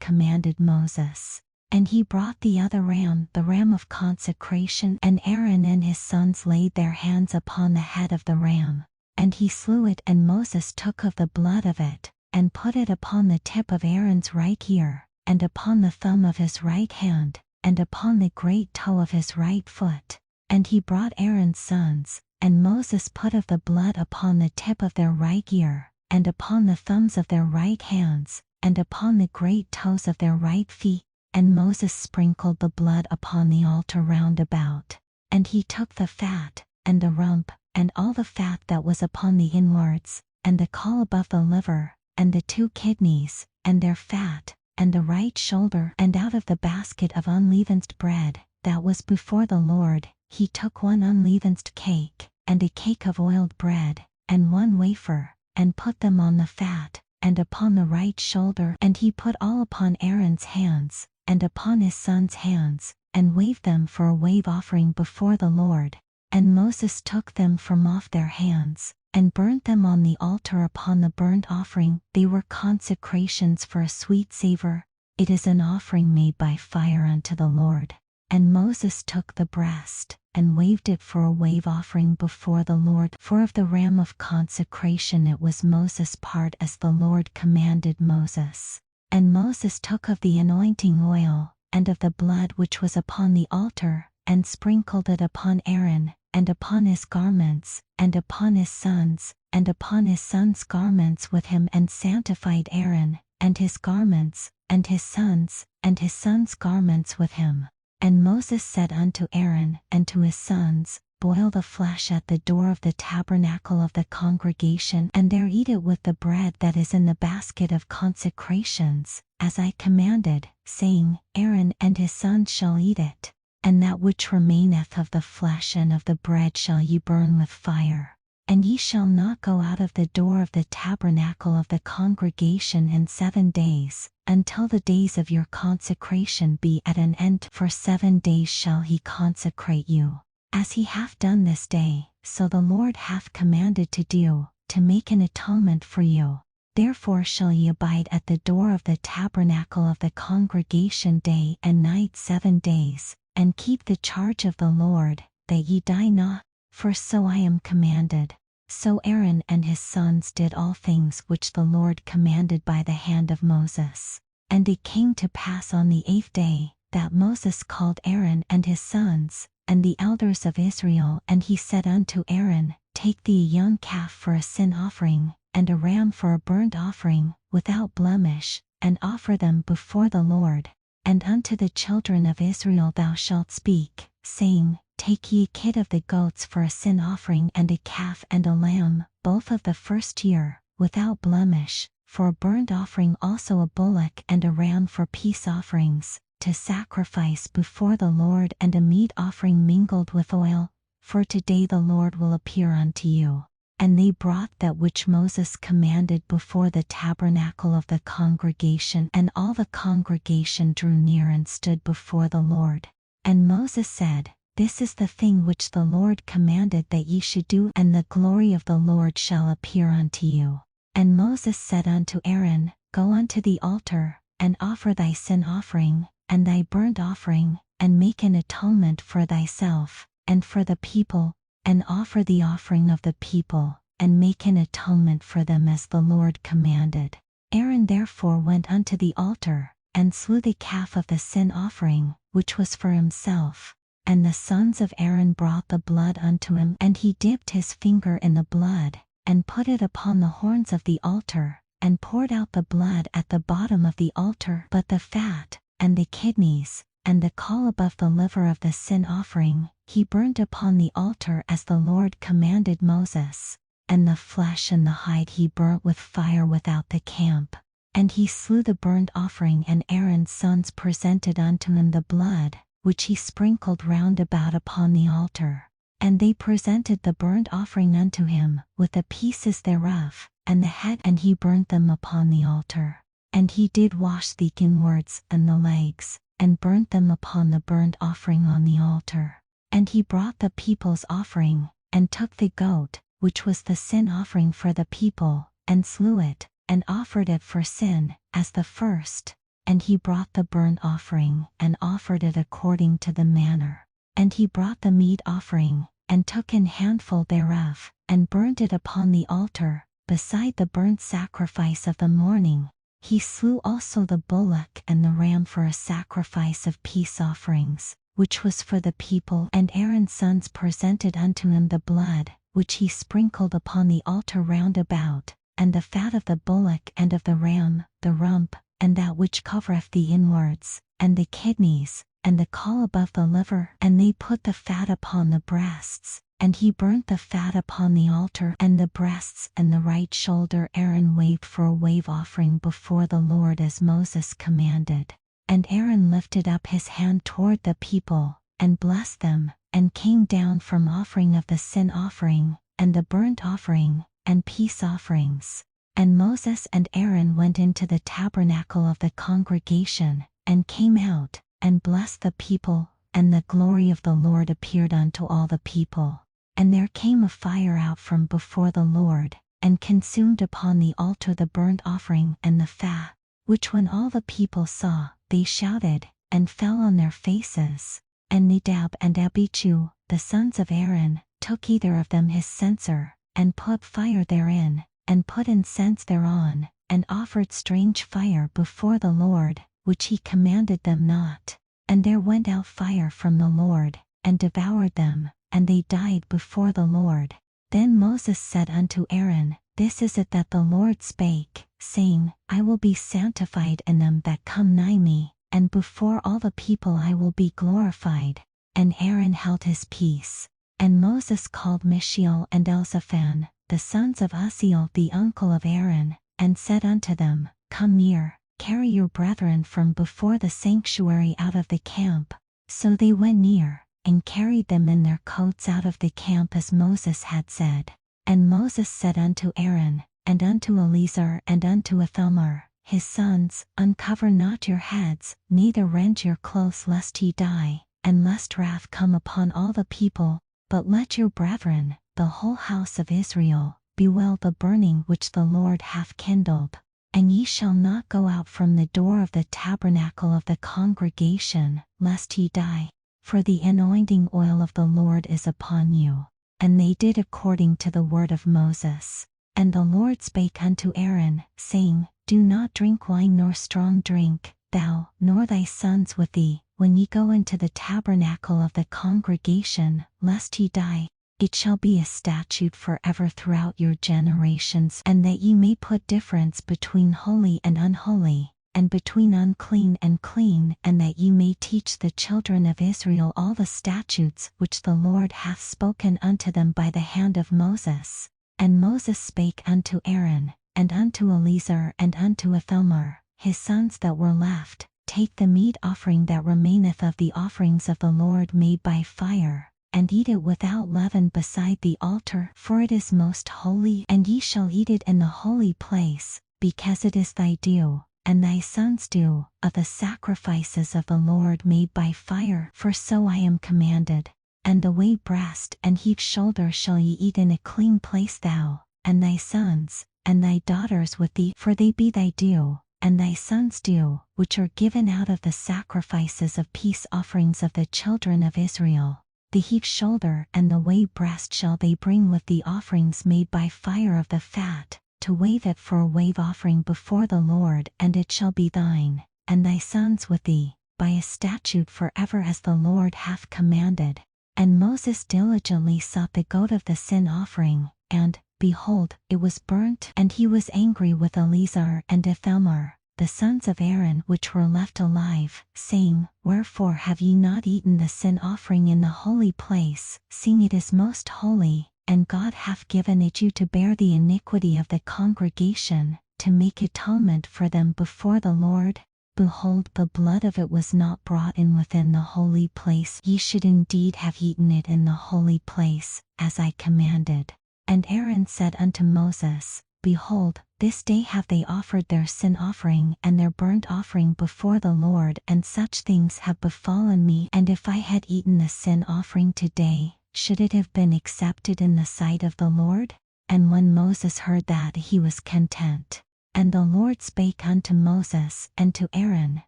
commanded Moses. And he brought the other ram, the ram of consecration, and Aaron and his sons laid their hands upon the head of the ram. And he slew it, and Moses took of the blood of it, and put it upon the tip of Aaron's right ear, and upon the thumb of his right hand, and upon the great toe of his right foot. And he brought Aaron's sons, and Moses put of the blood upon the tip of their right ear, and upon the thumbs of their right hands, and upon the great toes of their right feet. And Moses sprinkled the blood upon the altar round about. And he took the fat, and the rump, and all the fat that was upon the inwards, and the caul above the liver, and the 2 kidneys, and their fat, and the right shoulder, and out of the basket of unleavened bread, that was before the Lord, he took 1 unleavened cake, and a cake of oiled bread, and 1 wafer, and put them on the fat, and upon the right shoulder, and he put all upon Aaron's hands, and upon his sons' hands, and waved them for a wave offering before the Lord. And Moses took them from off their hands, and burnt them on the altar upon the burnt offering. They were consecrations for a sweet savor. It is an offering made by fire unto the Lord. And Moses took the breast, and waved it for a wave offering before the Lord. For of the ram of consecration it was Moses' part, as the Lord commanded Moses. And Moses took of the anointing oil, and of the blood which was upon the altar, and sprinkled it upon Aaron, and upon his garments, and upon his sons, and upon his sons' garments with him, and sanctified Aaron, and his garments, and his sons' garments with him. And Moses said unto Aaron and to his sons, Boil the flesh at the door of the tabernacle of the congregation, and there eat it with the bread that is in the basket of consecrations, as I commanded, saying, Aaron and his sons shall eat it. And that which remaineth of the flesh and of the bread shall ye burn with fire. And ye shall not go out of the door of the tabernacle of the congregation in 7 days, until the days of your consecration be at an end. For 7 days shall he consecrate you, as he hath done this day, so the Lord hath commanded to do, to make an atonement for you. Therefore shall ye abide at the door of the tabernacle of the congregation day and night 7 days, and keep the charge of the Lord, that ye die not, for so I am commanded. So Aaron and his sons did all things which the Lord commanded by the hand of Moses. And it came to pass on the 8th day, that Moses called Aaron and his sons, and the elders of Israel, and he said unto Aaron, Take thee a young calf for a sin offering, and a ram for a burnt offering, without blemish, and offer them before the Lord. And unto the children of Israel thou shalt speak, saying, Take ye a kid of the goats for a sin offering, and a calf and a lamb, both of the first year, without blemish, for a burnt offering, also a bullock and a ram for peace offerings, to sacrifice before the Lord, and a meat offering mingled with oil. For today the Lord will appear unto you. And they brought that which Moses commanded before the tabernacle of the congregation, and all the congregation drew near and stood before the Lord. And Moses said, This is the thing which the Lord commanded that ye should do, and the glory of the Lord shall appear unto you. And Moses said unto Aaron, Go unto the altar, and offer thy sin offering, and thy burnt offering, and make an atonement for thyself, and for the people, and offer the offering of the people, and make an atonement for them as the Lord commanded. Aaron therefore went unto the altar, and slew the calf of the sin offering, which was for himself. And the sons of Aaron brought the blood unto him, and he dipped his finger in the blood, and put it upon the horns of the altar, and poured out the blood at the bottom of the altar. But the fat, and the kidneys, and the caul above the liver of the sin offering, he burned upon the altar as the Lord commanded Moses. And the flesh and the hide he burnt with fire without the camp. And he slew the burnt offering, and Aaron's sons presented unto him the blood, which he sprinkled round about upon the altar. And they presented the burnt offering unto him, with the pieces thereof, and the head, and he burnt them upon the altar. And he did wash the inwards and the legs, and burnt them upon the burnt offering on the altar. And he brought the people's offering, and took the goat, which was the sin offering for the people, and slew it, and offered it for sin, as the first. And he brought the burnt offering, and offered it according to the manner. And he brought the meat offering, and took an handful thereof, and burnt it upon the altar, beside the burnt sacrifice of the morning. He slew also the bullock and the ram for a sacrifice of peace offerings, which was for the people. And Aaron's sons presented unto him the blood, which he sprinkled upon the altar round about, and the fat of the bullock and of the ram, the rump, and that which covereth the inwards, and the kidneys, and the caul above the liver. And they put the fat upon the breasts, and he burnt the fat upon the altar. And the breasts and the right shoulder Aaron waved for a wave offering before the Lord, as Moses commanded. And Aaron lifted up his hand toward the people, and blessed them, and came down from offering of the sin offering, and the burnt offering, and peace offerings. And Moses and Aaron went into the tabernacle of the congregation, and came out, and blessed the people, and the glory of the Lord appeared unto all the people. And there came a fire out from before the Lord, and consumed upon the altar the burnt offering and the fat, which when all the people saw, they shouted, and fell on their faces. And Nadab and Abihu, the sons of Aaron, took either of them his censer, and put fire therein, and put incense thereon, and offered strange fire before the Lord, which he commanded them not. And there went out fire from the Lord, and devoured them, and they died before the Lord. Then Moses said unto Aaron, This is it that the Lord spake, saying, I will be sanctified in them that come nigh me, and before all the people I will be glorified. And Aaron held his peace. And Moses called Mishael and Elzaphan, the sons of Uzziel the uncle of Aaron, and said unto them, Come near, carry your brethren from before the sanctuary out of the camp. So they went near, and carried them in their coats out of the camp, as Moses had said. And Moses said unto Aaron, and unto Eleazar, and unto Ithamar, his sons, Uncover not your heads, neither rend your clothes, lest ye die, and lest wrath come upon all the people. But let your brethren, the whole house of Israel, bewail the burning which the Lord hath kindled. And ye shall not go out from the door of the tabernacle of the congregation, lest ye die. For the anointing oil of the Lord is upon you. And they did according to the word of Moses. And the Lord spake unto Aaron, saying, Do not drink wine nor strong drink, thou, nor thy sons with thee, when ye go into the tabernacle of the congregation, lest ye die. It shall be a statute forever throughout your generations, and that ye may put difference between holy and unholy, and between unclean and clean, and that ye may teach the children of Israel all the statutes which the Lord hath spoken unto them by the hand of Moses. And Moses spake unto Aaron, and unto Eleazar, and unto Ithamar, his sons that were left, Take the meat offering that remaineth of the offerings of the Lord made by fire, and eat it without leaven beside the altar, for it is most holy, and ye shall eat it in the holy place, because it is thy due, and thy sons' due, of the sacrifices of the Lord made by fire, for so I am commanded. And the way breast and heave shoulder shall ye eat in a clean place, thou, and thy sons, and thy daughters with thee, for they be thy due, and thy sons' due, which are given out of the sacrifices of peace offerings of the children of Israel. The heave shoulder and the way breast shall they bring with the offerings made by fire of the fat, to wave it for a wave offering before the Lord, and it shall be thine, and thy sons with thee, by a statute forever as the Lord hath commanded. And Moses diligently sought the goat of the sin offering, and, behold, it was burnt, and he was angry with Eleazar and Ithamar, the sons of Aaron which were left alive, saying, Wherefore have ye not eaten the sin offering in the holy place, seeing it is most holy, and God hath given it you to bear the iniquity of the congregation, to make atonement for them before the Lord? Behold, the blood of it was not brought in within the holy place. Ye should indeed have eaten it in the holy place, as I commanded. And Aaron said unto Moses, Behold, this day have they offered their sin offering and their burnt offering before the Lord, and such things have befallen me. And if I had eaten the sin offering today, should it have been accepted in the sight of the Lord? And when Moses heard that, he was content. And the Lord spake unto Moses and to Aaron,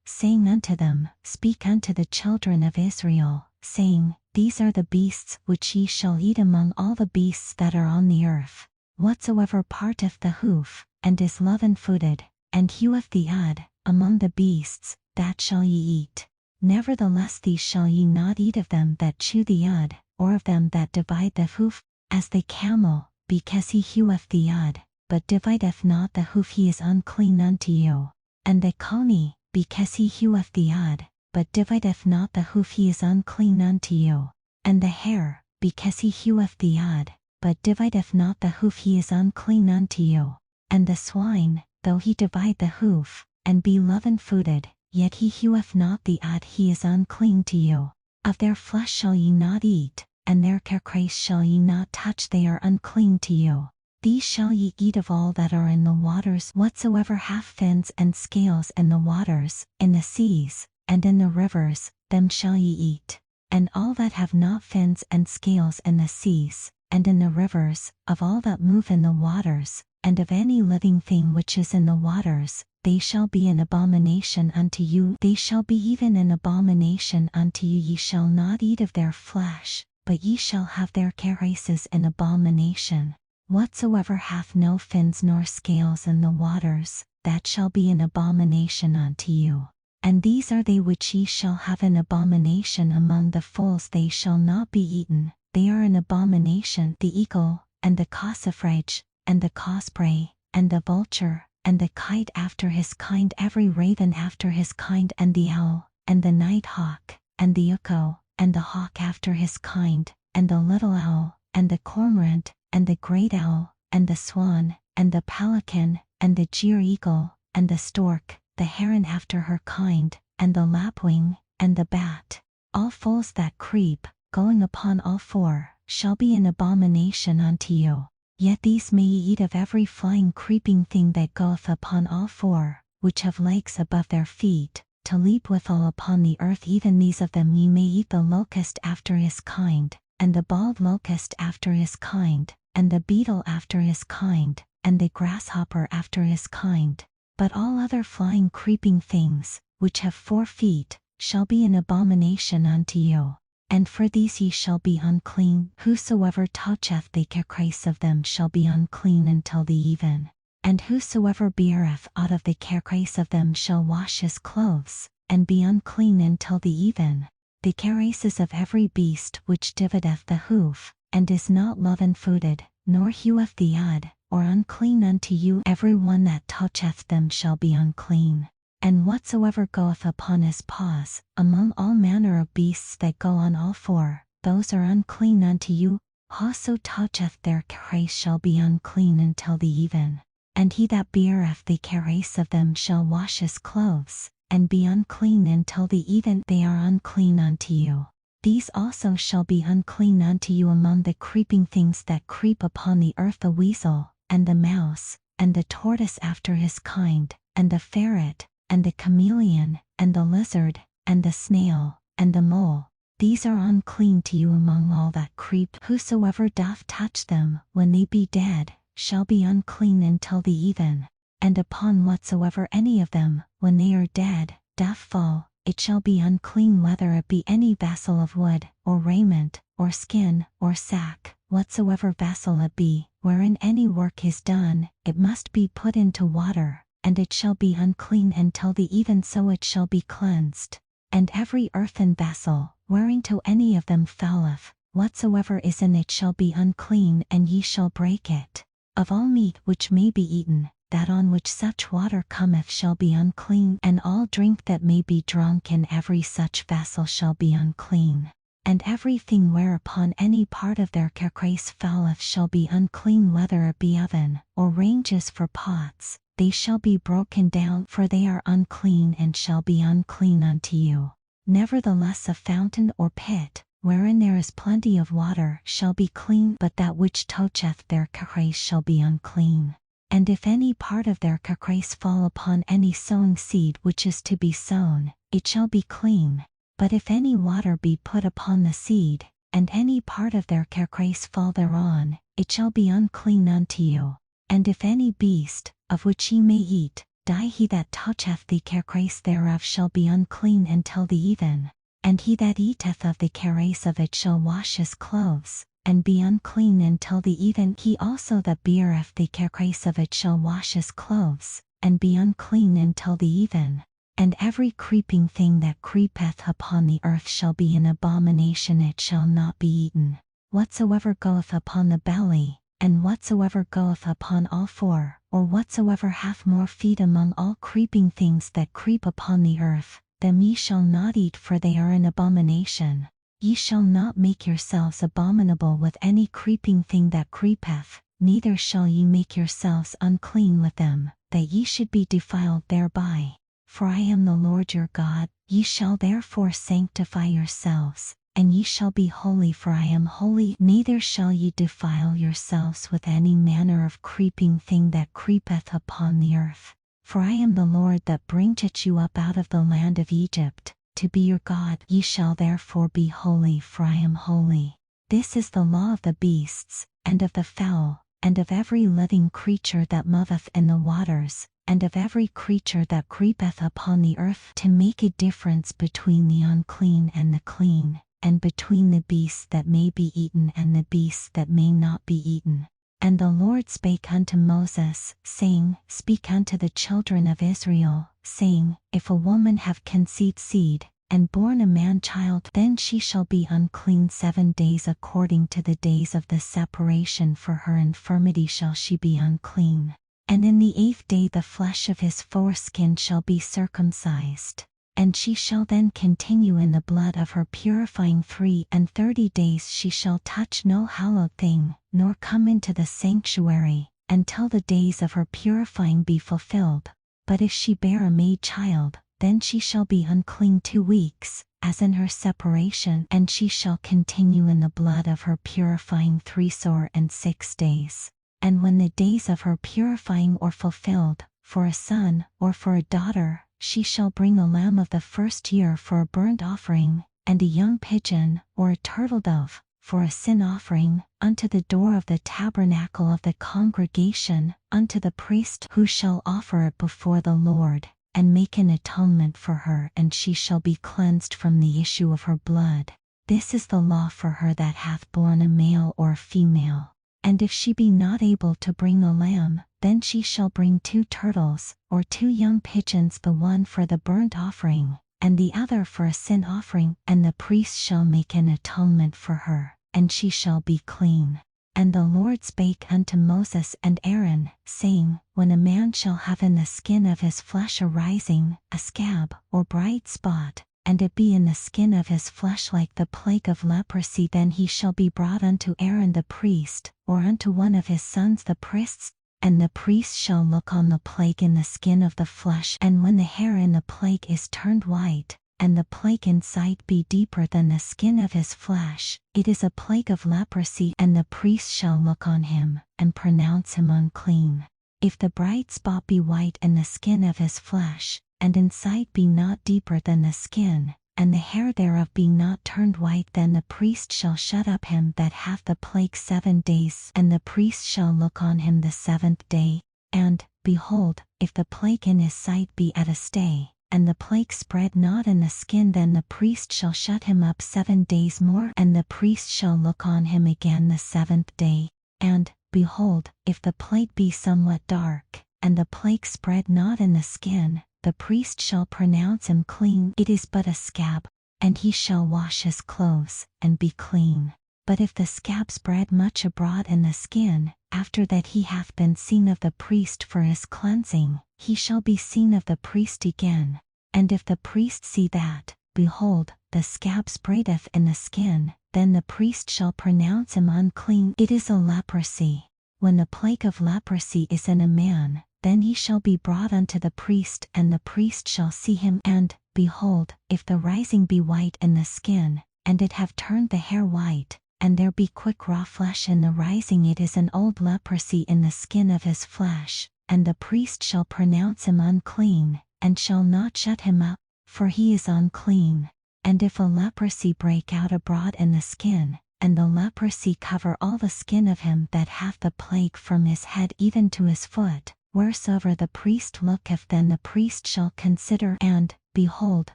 saying unto them, Speak unto the children of Israel, saying, These are the beasts which ye shall eat among all the beasts that are on the earth. Whatsoever parteth the hoof, and is loven-footed, and heweth the ud, among the beasts, that shall ye eat. Nevertheless these shall ye not eat of them that chew the ud, or of them that divide the hoof, as the camel, because he heweth the ud, but divideth not the hoof, he is unclean unto you. And the coney, because he heweth the ud, but divideth not the hoof, he is unclean unto you. And the hare, because he heweth the ud, but divideth not the hoof, he is unclean unto you. And the swine, though he divide the hoof, and be loven-footed, yet he heweth not the ud, he is unclean to you. Of their flesh shall ye not eat, and their carcase shall ye not touch, they are unclean to you. These shall ye eat of all that are in the waters, whatsoever hath fins and scales in the waters, in the seas, and in the rivers, them shall ye eat. And all that have not fins and scales in the seas, and in the rivers, of all that move in the waters, and of any living thing which is in the waters, they shall be an abomination unto you. They shall be even an abomination unto you. Ye shall not eat of their flesh, but ye shall have their carcasses in abomination. Whatsoever hath no fins nor scales in the waters, that shall be an abomination unto you. And these are they which ye shall have an abomination among the foals, they shall not be eaten. They are an abomination: the eagle, and the goshawk, and the osprey, and the vulture, and the kite after his kind, every raven after his kind, and the owl, and the nighthawk, and the uko, and the hawk after his kind, and the little owl, and the cormorant, and the great owl, and the swan, and the pelican, and the gyre-eagle, and the stork, the heron after her kind, and the lapwing, and the bat. All foals that creep, going upon all four, shall be an abomination unto you. Yet these may ye eat of every flying creeping thing that goeth upon all four, which have legs above their feet, to leap withal upon the earth. Even these of them ye may eat: the locust after his kind, and the bald locust after his kind, and the beetle after his kind, and the grasshopper after his kind. But all other flying creeping things, which have 4 feet, shall be an abomination unto you. And for these ye shall be unclean. Whosoever toucheth the carcase of them shall be unclean until the even. And whosoever beareth out of the carcase of them shall wash his clothes, and be unclean until the even. The carcases of every beast which divideth the hoof, and is not loven-footed, nor heweth the yod, or unclean unto you, every one that toucheth them shall be unclean. And whatsoever goeth upon his paws, among all manner of beasts that go on all four, those are unclean unto you. Whoso toucheth their carcase shall be unclean until the even. And he that beareth the carcase of them shall wash his clothes, and be unclean until the even. They are unclean unto you. These also shall be unclean unto you among the creeping things that creep upon the earth: the weasel, and the mouse, and the tortoise after his kind, and the ferret, and the chameleon, and the lizard, and the snail, and the mole. These are unclean to you among all that creep. Whosoever doth touch them, when they be dead, shall be unclean until the even. And upon whatsoever any of them, when they are dead, doth fall, it shall be unclean, whether it be any vessel of wood, or raiment, or skin, or sack. Whatsoever vessel it be, wherein any work is done, it must be put into water, and it shall be unclean until the even, so it shall be cleansed. And every earthen vessel, whereinto any of them falleth, whatsoever is in it shall be unclean, and ye shall break it. Of all meat which may be eaten, that on which such water cometh shall be unclean, and all drink that may be drunk in every such vessel shall be unclean. And everything whereupon any part of their carcase falleth shall be unclean, whether it be oven, or ranges for pots. They shall be broken down, for they are unclean, and shall be unclean unto you. Nevertheless a fountain or pit, wherein there is plenty of water, shall be clean, but that which toucheth their carcase shall be unclean. And if any part of their carcase fall upon any sowing seed which is to be sown, it shall be clean. But if any water be put upon the seed, and any part of their carcase fall thereon, it shall be unclean unto you. And if any beast, of which ye may eat, die, he that toucheth the carcase thereof shall be unclean until the even. And he that eateth of the carcase of it shall wash his clothes, and be unclean until the even. He also that beareth the carcase of it shall wash his clothes, and be unclean until the even. And every creeping thing that creepeth upon the earth shall be an abomination, it shall not be eaten. Whatsoever goeth upon the belly, and whatsoever goeth upon all four, or whatsoever hath more feet among all creeping things that creep upon the earth, them ye shall not eat, for they are an abomination. Ye shall not make yourselves abominable with any creeping thing that creepeth, neither shall ye make yourselves unclean with them, that ye should be defiled thereby. For I am the Lord your God. Ye shall therefore sanctify yourselves, and ye shall be holy, for I am holy. Neither shall ye defile yourselves with any manner of creeping thing that creepeth upon the earth. For I am the Lord that bringeth you up out of the land of Egypt, to be your God. Ye shall therefore be holy, for I am holy. This is the law of the beasts, and of the fowl, and of every living creature that moveth in the waters, and of every creature that creepeth upon the earth, to make a difference between the unclean and the clean, and between the beasts that may be eaten and the beasts that may not be eaten. And the Lord spake unto Moses, saying, Speak unto the children of Israel, saying, If a woman have conceived seed, and born a man-child, then she shall be unclean 7 days according to the days of the separation, for her infirmity shall she be unclean. And in the 8th day the flesh of his foreskin shall be circumcised. And she shall then continue in the blood of her purifying 33 days. She shall touch no hallowed thing, nor come into the sanctuary, until the days of her purifying be fulfilled. But if she bear a maid child, then she shall be unclean 2 weeks, as in her separation, and she shall continue in the blood of her purifying 66 days. And when the days of her purifying are fulfilled, for a son, or for a daughter, she shall bring a lamb of the first year for a burnt offering, and a young pigeon, or a turtle dove, for a sin offering, unto the door of the tabernacle of the congregation, unto the priest, who shall offer it before the Lord, and make an atonement for her, and she shall be cleansed from the issue of her blood. This is the law for her that hath borne a male or a female. And if she be not able to bring the lamb, then she shall bring 2 turtles, or 2 young pigeons, the one for the burnt offering, and the other for a sin offering, and the priest shall make an atonement for her, and she shall be clean. And the Lord spake unto Moses and Aaron, saying, When a man shall have in the skin of his flesh a rising, a scab, or bright spot, and it be in the skin of his flesh like the plague of leprosy, then he shall be brought unto Aaron the priest, or unto one of his sons the priests, and the priest shall look on the plague in the skin of the flesh, and when the hair in the plague is turned white, and the plague in sight be deeper than the skin of his flesh, it is a plague of leprosy, and the priest shall look on him, and pronounce him unclean. If the bright spot be white in the skin of his flesh, and in sight be not deeper than the skin, and the hair thereof be not turned white, then the priest shall shut up him that hath the plague 7 days, and the priest shall look on him the 7th day. And, behold, if the plague in his sight be at a stay, and the plague spread not in the skin, then the priest shall shut him up 7 days more, and the priest shall look on him again the 7th day. And, behold, if the plague be somewhat dark, and the plague spread not in the skin, the priest shall pronounce him clean. It is but a scab, and he shall wash his clothes, and be clean. But if the scab spread much abroad in the skin, after that he hath been seen of the priest for his cleansing, he shall be seen of the priest again. And if the priest see that, behold, the scab spreadeth in the skin, then the priest shall pronounce him unclean. It is a leprosy. When the plague of leprosy is in a man, then he shall be brought unto the priest, and the priest shall see him. And, behold, if the rising be white in the skin, and it have turned the hair white, and there be quick raw flesh in the rising, it is an old leprosy in the skin of his flesh, and the priest shall pronounce him unclean, and shall not shut him up, for he is unclean. And if a leprosy break out abroad in the skin, and the leprosy cover all the skin of him that hath the plague from his head even to his foot, wheresoever the priest looketh, then the priest shall consider, and, behold,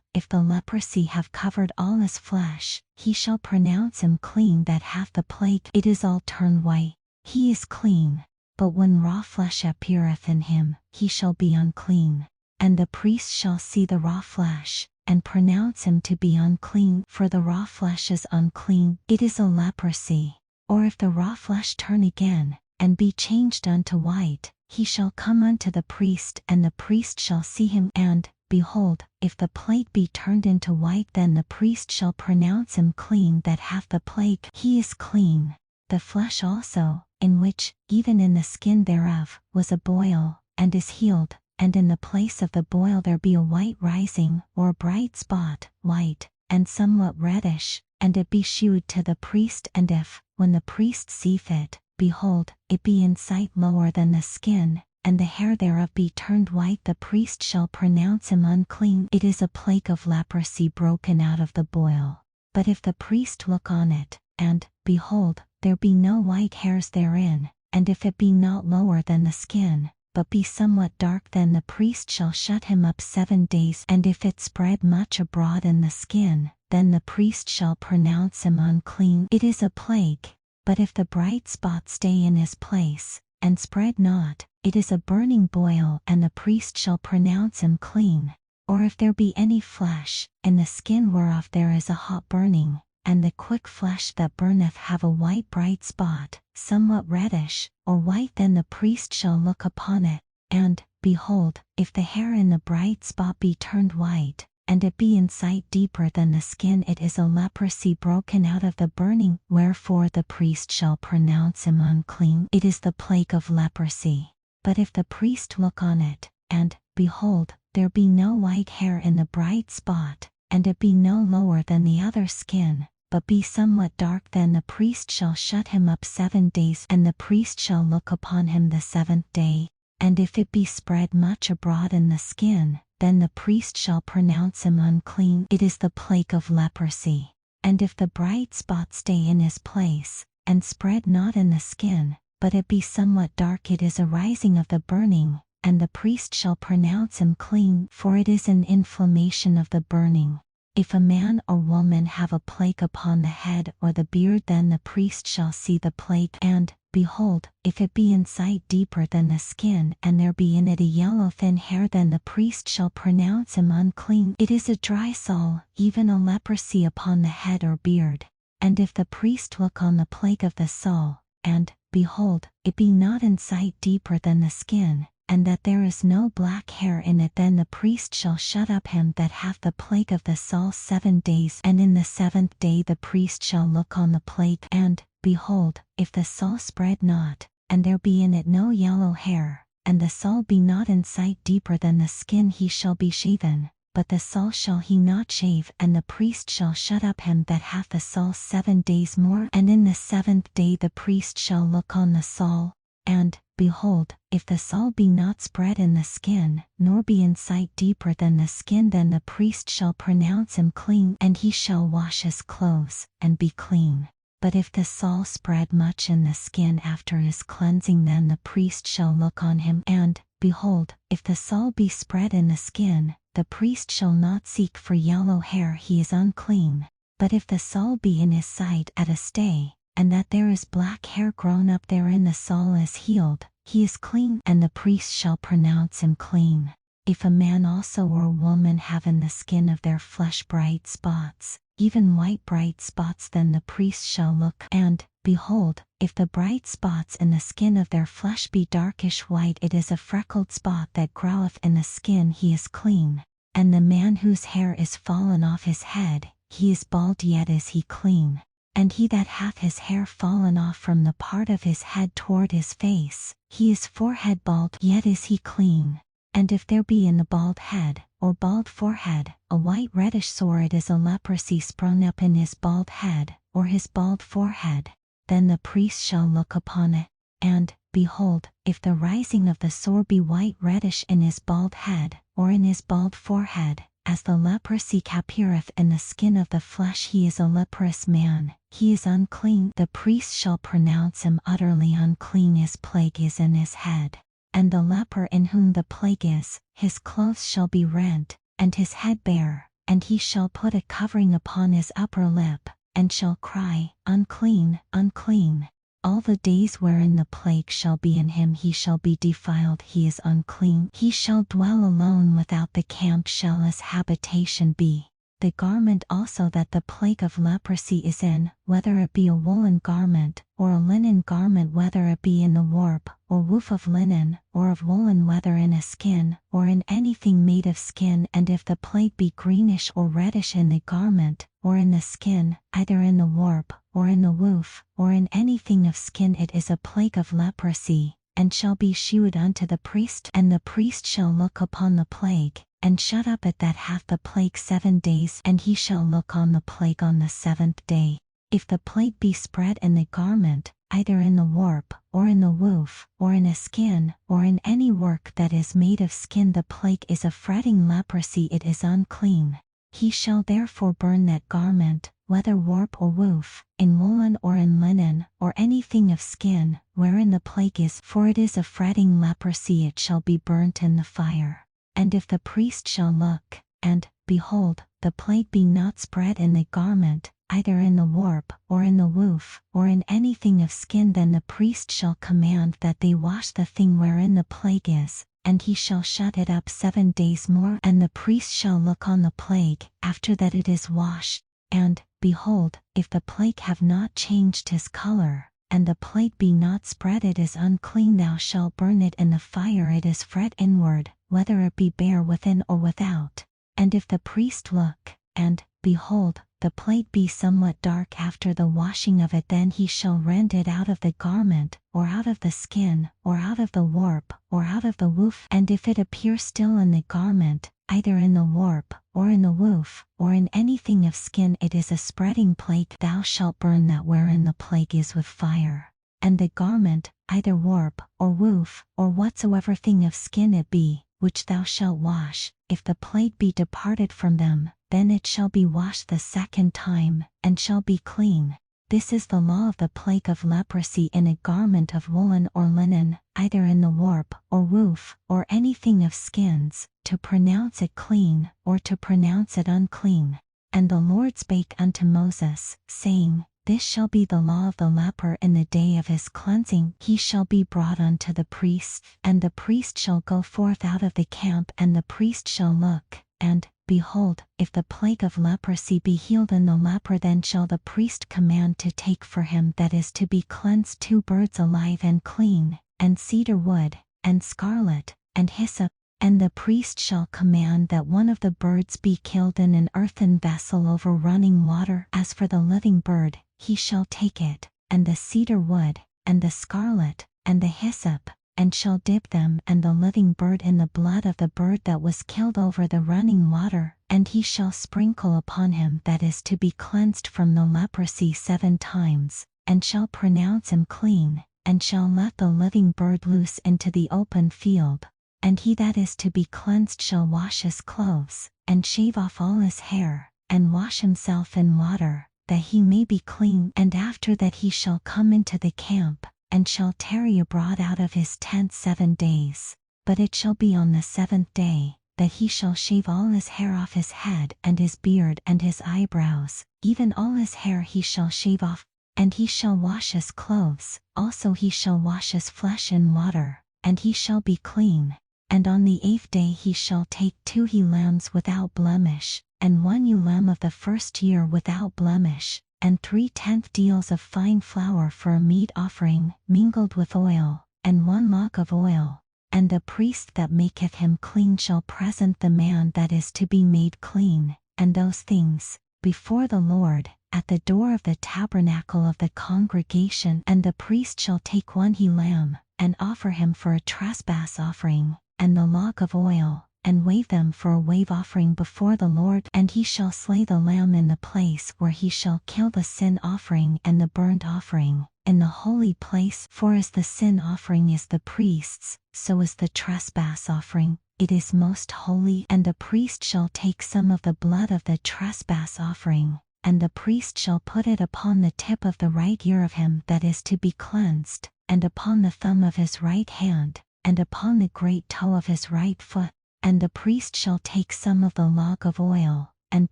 if the leprosy have covered all his flesh, he shall pronounce him clean that hath the plague. It is all turned white, he is clean. But when raw flesh appeareth in him, he shall be unclean. And the priest shall see the raw flesh, and pronounce him to be unclean, for the raw flesh is unclean. It is a leprosy. Or if the raw flesh turn again, and be changed unto white, he shall come unto the priest, and the priest shall see him. And, behold, if the plague be turned into white, then the priest shall pronounce him clean that hath the plague. He is clean. The flesh also, in which, even in the skin thereof, was a boil, and is healed, and in the place of the boil there be a white rising, or a bright spot, white, and somewhat reddish, and it be shewed to the priest. And if, when the priest seeth it, behold, it be in sight lower than the skin, and the hair thereof be turned white, the priest shall pronounce him unclean. It is a plague of leprosy broken out of the boil. But if the priest look on it, and, behold, there be no white hairs therein, and if it be not lower than the skin, but be somewhat dark, then the priest shall shut him up 7 days. And if it spread much abroad in the skin, then the priest shall pronounce him unclean. It is a plague. But if the bright spot stay in his place, and spread not, it is a burning boil, and the priest shall pronounce him clean. Or if there be any flesh, in the skin whereof there is a hot burning, and the quick flesh that burneth have a white bright spot, somewhat reddish, or white, then the priest shall look upon it. And, behold, if the hair in the bright spot be turned white, and it be in sight deeper than the skin, it is a leprosy broken out of the burning, wherefore the priest shall pronounce him unclean. It is the plague of leprosy. But if the priest look on it, and, behold, there be no white hair in the bright spot, and it be no lower than the other skin, but be somewhat dark, then the priest shall shut him up 7 days, and the priest shall look upon him the 7th day. And if it be spread much abroad in the skin, then the priest shall pronounce him unclean. It is the plague of leprosy. And if the bright spot stay in his place, and spread not in the skin, but it be somewhat dark, it is a rising of the burning, and the priest shall pronounce him clean, for it is an inflammation of the burning. If a man or woman have a plague upon the head or the beard, then the priest shall see the plague, and, behold, if it be in sight deeper than the skin, and there be in it a yellow thin hair, then the priest shall pronounce him unclean. It is a dry sore, even a leprosy upon the head or beard. And if the priest look on the plague of the sore, and, behold, it be not in sight deeper than the skin, and that there is no black hair in it, then the priest shall shut up him that hath the plague of the sore 7 days, and in the 7th day the priest shall look on the plague, and, behold, if the sore spread not, and there be in it no yellow hair, and the sore be not in sight deeper than the skin, he shall be shaven, but the sore shall he not shave, and the priest shall shut up him that hath the sore 7 days more, and in the 7th day the priest shall look on the sore, and, behold, if the sore be not spread in the skin, nor be in sight deeper than the skin, then the priest shall pronounce him clean, and he shall wash his clothes, and be clean. But if the sore spread much in the skin after his cleansing, then the priest shall look on him, and, behold, if the sore be spread in the skin, the priest shall not seek for yellow hair, he is unclean. But if the sore be in his sight at a stay, and that there is black hair grown up therein, the sore is healed, he is clean, and the priest shall pronounce him clean. If a man also or a woman have in the skin of their flesh bright spots, even white bright spots, then the priest shall look, and, behold, if the bright spots in the skin of their flesh be darkish white, it is a freckled spot that groweth in the skin, he is clean. And the man whose hair is fallen off his head, he is bald, yet is he clean. And he that hath his hair fallen off from the part of his head toward his face, he is forehead bald, yet is he clean. And if there be in the bald head, or bald forehead, a white reddish sore, it is a leprosy sprung up in his bald head, or his bald forehead. Then the priest shall look upon it, and, behold, if the rising of the sore be white reddish in his bald head, or in his bald forehead, as the leprosy appeareth in the skin of the flesh, he is a leprous man, he is unclean. The priest shall pronounce him utterly unclean, his plague is in his head. And the leper in whom the plague is, his clothes shall be rent, and his head bare, and he shall put a covering upon his upper lip, and shall cry, Unclean, unclean. All the days wherein the plague shall be in him, he shall be defiled, he is unclean. He shall dwell alone without the camp, shall his habitation be. The garment also that the plague of leprosy is in, whether it be a woolen garment, or a linen garment, whether it be in the warp, or woof of linen, or of woolen, whether in a skin, or in anything made of skin, and if the plague be greenish or reddish in the garment, or in the skin, either in the warp, or in the woof, or in anything of skin, it is a plague of leprosy, and shall be shewed unto the priest. And the priest shall look upon the plague, and shut up it that hath the plague 7 days, and he shall look on the plague on the 7th day. If the plague be spread in the garment, either in the warp, or in the woof, or in a skin, or in any work that is made of skin, the plague is a fretting leprosy, it is unclean. He shall therefore burn that garment, whether warp or woof, in woolen or in linen, or anything of skin, wherein the plague is, for it is a fretting leprosy, it shall be burnt in the fire. And if the priest shall look, and, behold, the plague be not spread in the garment, either in the warp, or in the woof, or in anything of skin, then the priest shall command that they wash the thing wherein the plague is, and he shall shut it up 7 days more. And the priest shall look on the plague, after that it is washed, and, behold, if the plague have not changed his color, and the plague be not spread, it is unclean, thou shalt burn it in the fire, it is fret inward, whether it be bare within or without. And if the priest look, and, behold, the plague be somewhat dark after the washing of it, then he shall rend it out of the garment, or out of the skin, or out of the warp, or out of the woof. And if it appear still in the garment, either in the warp, or in the woof, or in anything of skin, it is a spreading plague, thou shalt burn that wherein the plague is with fire. And the garment, either warp, or woof, or whatsoever thing of skin it be, which thou shalt wash, if the plague be departed from them, then it shall be washed the 2nd time, and shall be clean. This is the law of the plague of leprosy in a garment of woolen or linen, either in the warp, or woof, or anything of skins, to pronounce it clean, or to pronounce it unclean. And the Lord spake unto Moses, saying, This shall be the law of the leper in the day of his cleansing. He shall be brought unto the priest, and the priest shall go forth out of the camp, and the priest shall look, and, behold, if the plague of leprosy be healed in the leper, then shall the priest command to take for him that is to be cleansed 2 birds alive and clean, and cedar wood, and scarlet, and hyssop. And the priest shall command that one of the birds be killed in an earthen vessel over running water. As for the living bird, he shall take it, and the cedar wood, and the scarlet, and the hyssop, and shall dip them and the living bird in the blood of the bird that was killed over the running water, and he shall sprinkle upon him that is to be cleansed from the leprosy 7 times, and shall pronounce him clean, and shall let the living bird loose into the open field. And he that is to be cleansed shall wash his clothes, and shave off all his hair, and wash himself in water, that he may be clean. And after that he shall come into the camp, and shall tarry abroad out of his tent 7 days. But it shall be on the 7th day, that he shall shave all his hair off his head, and his beard, and his eyebrows, even all his hair he shall shave off. And he shall wash his clothes, also he shall wash his flesh in water, and he shall be clean. And on the 8th day he shall take 2 he lambs without blemish, and 1 ewe lamb of the first year without blemish, and 3/10 deals of fine flour for a meat offering, mingled with oil, and 1 log of oil. And the priest that maketh him clean shall present the man that is to be made clean, and those things, before the Lord, at the door of the tabernacle of the congregation. And the priest shall take 1 he lamb, and offer him for a trespass offering, and the log of oil, and wave them for a wave offering before the Lord. And he shall slay the lamb in the place where he shall kill the sin offering and the burnt offering, in the holy place. For as the sin offering is the priest's, so is the trespass offering, it is most holy. And the priest shall take some of the blood of the trespass offering, and the priest shall put it upon the tip of the right ear of him that is to be cleansed, and upon the thumb of his right hand, and upon the great toe of his right foot. And the priest shall take some of the log of oil, and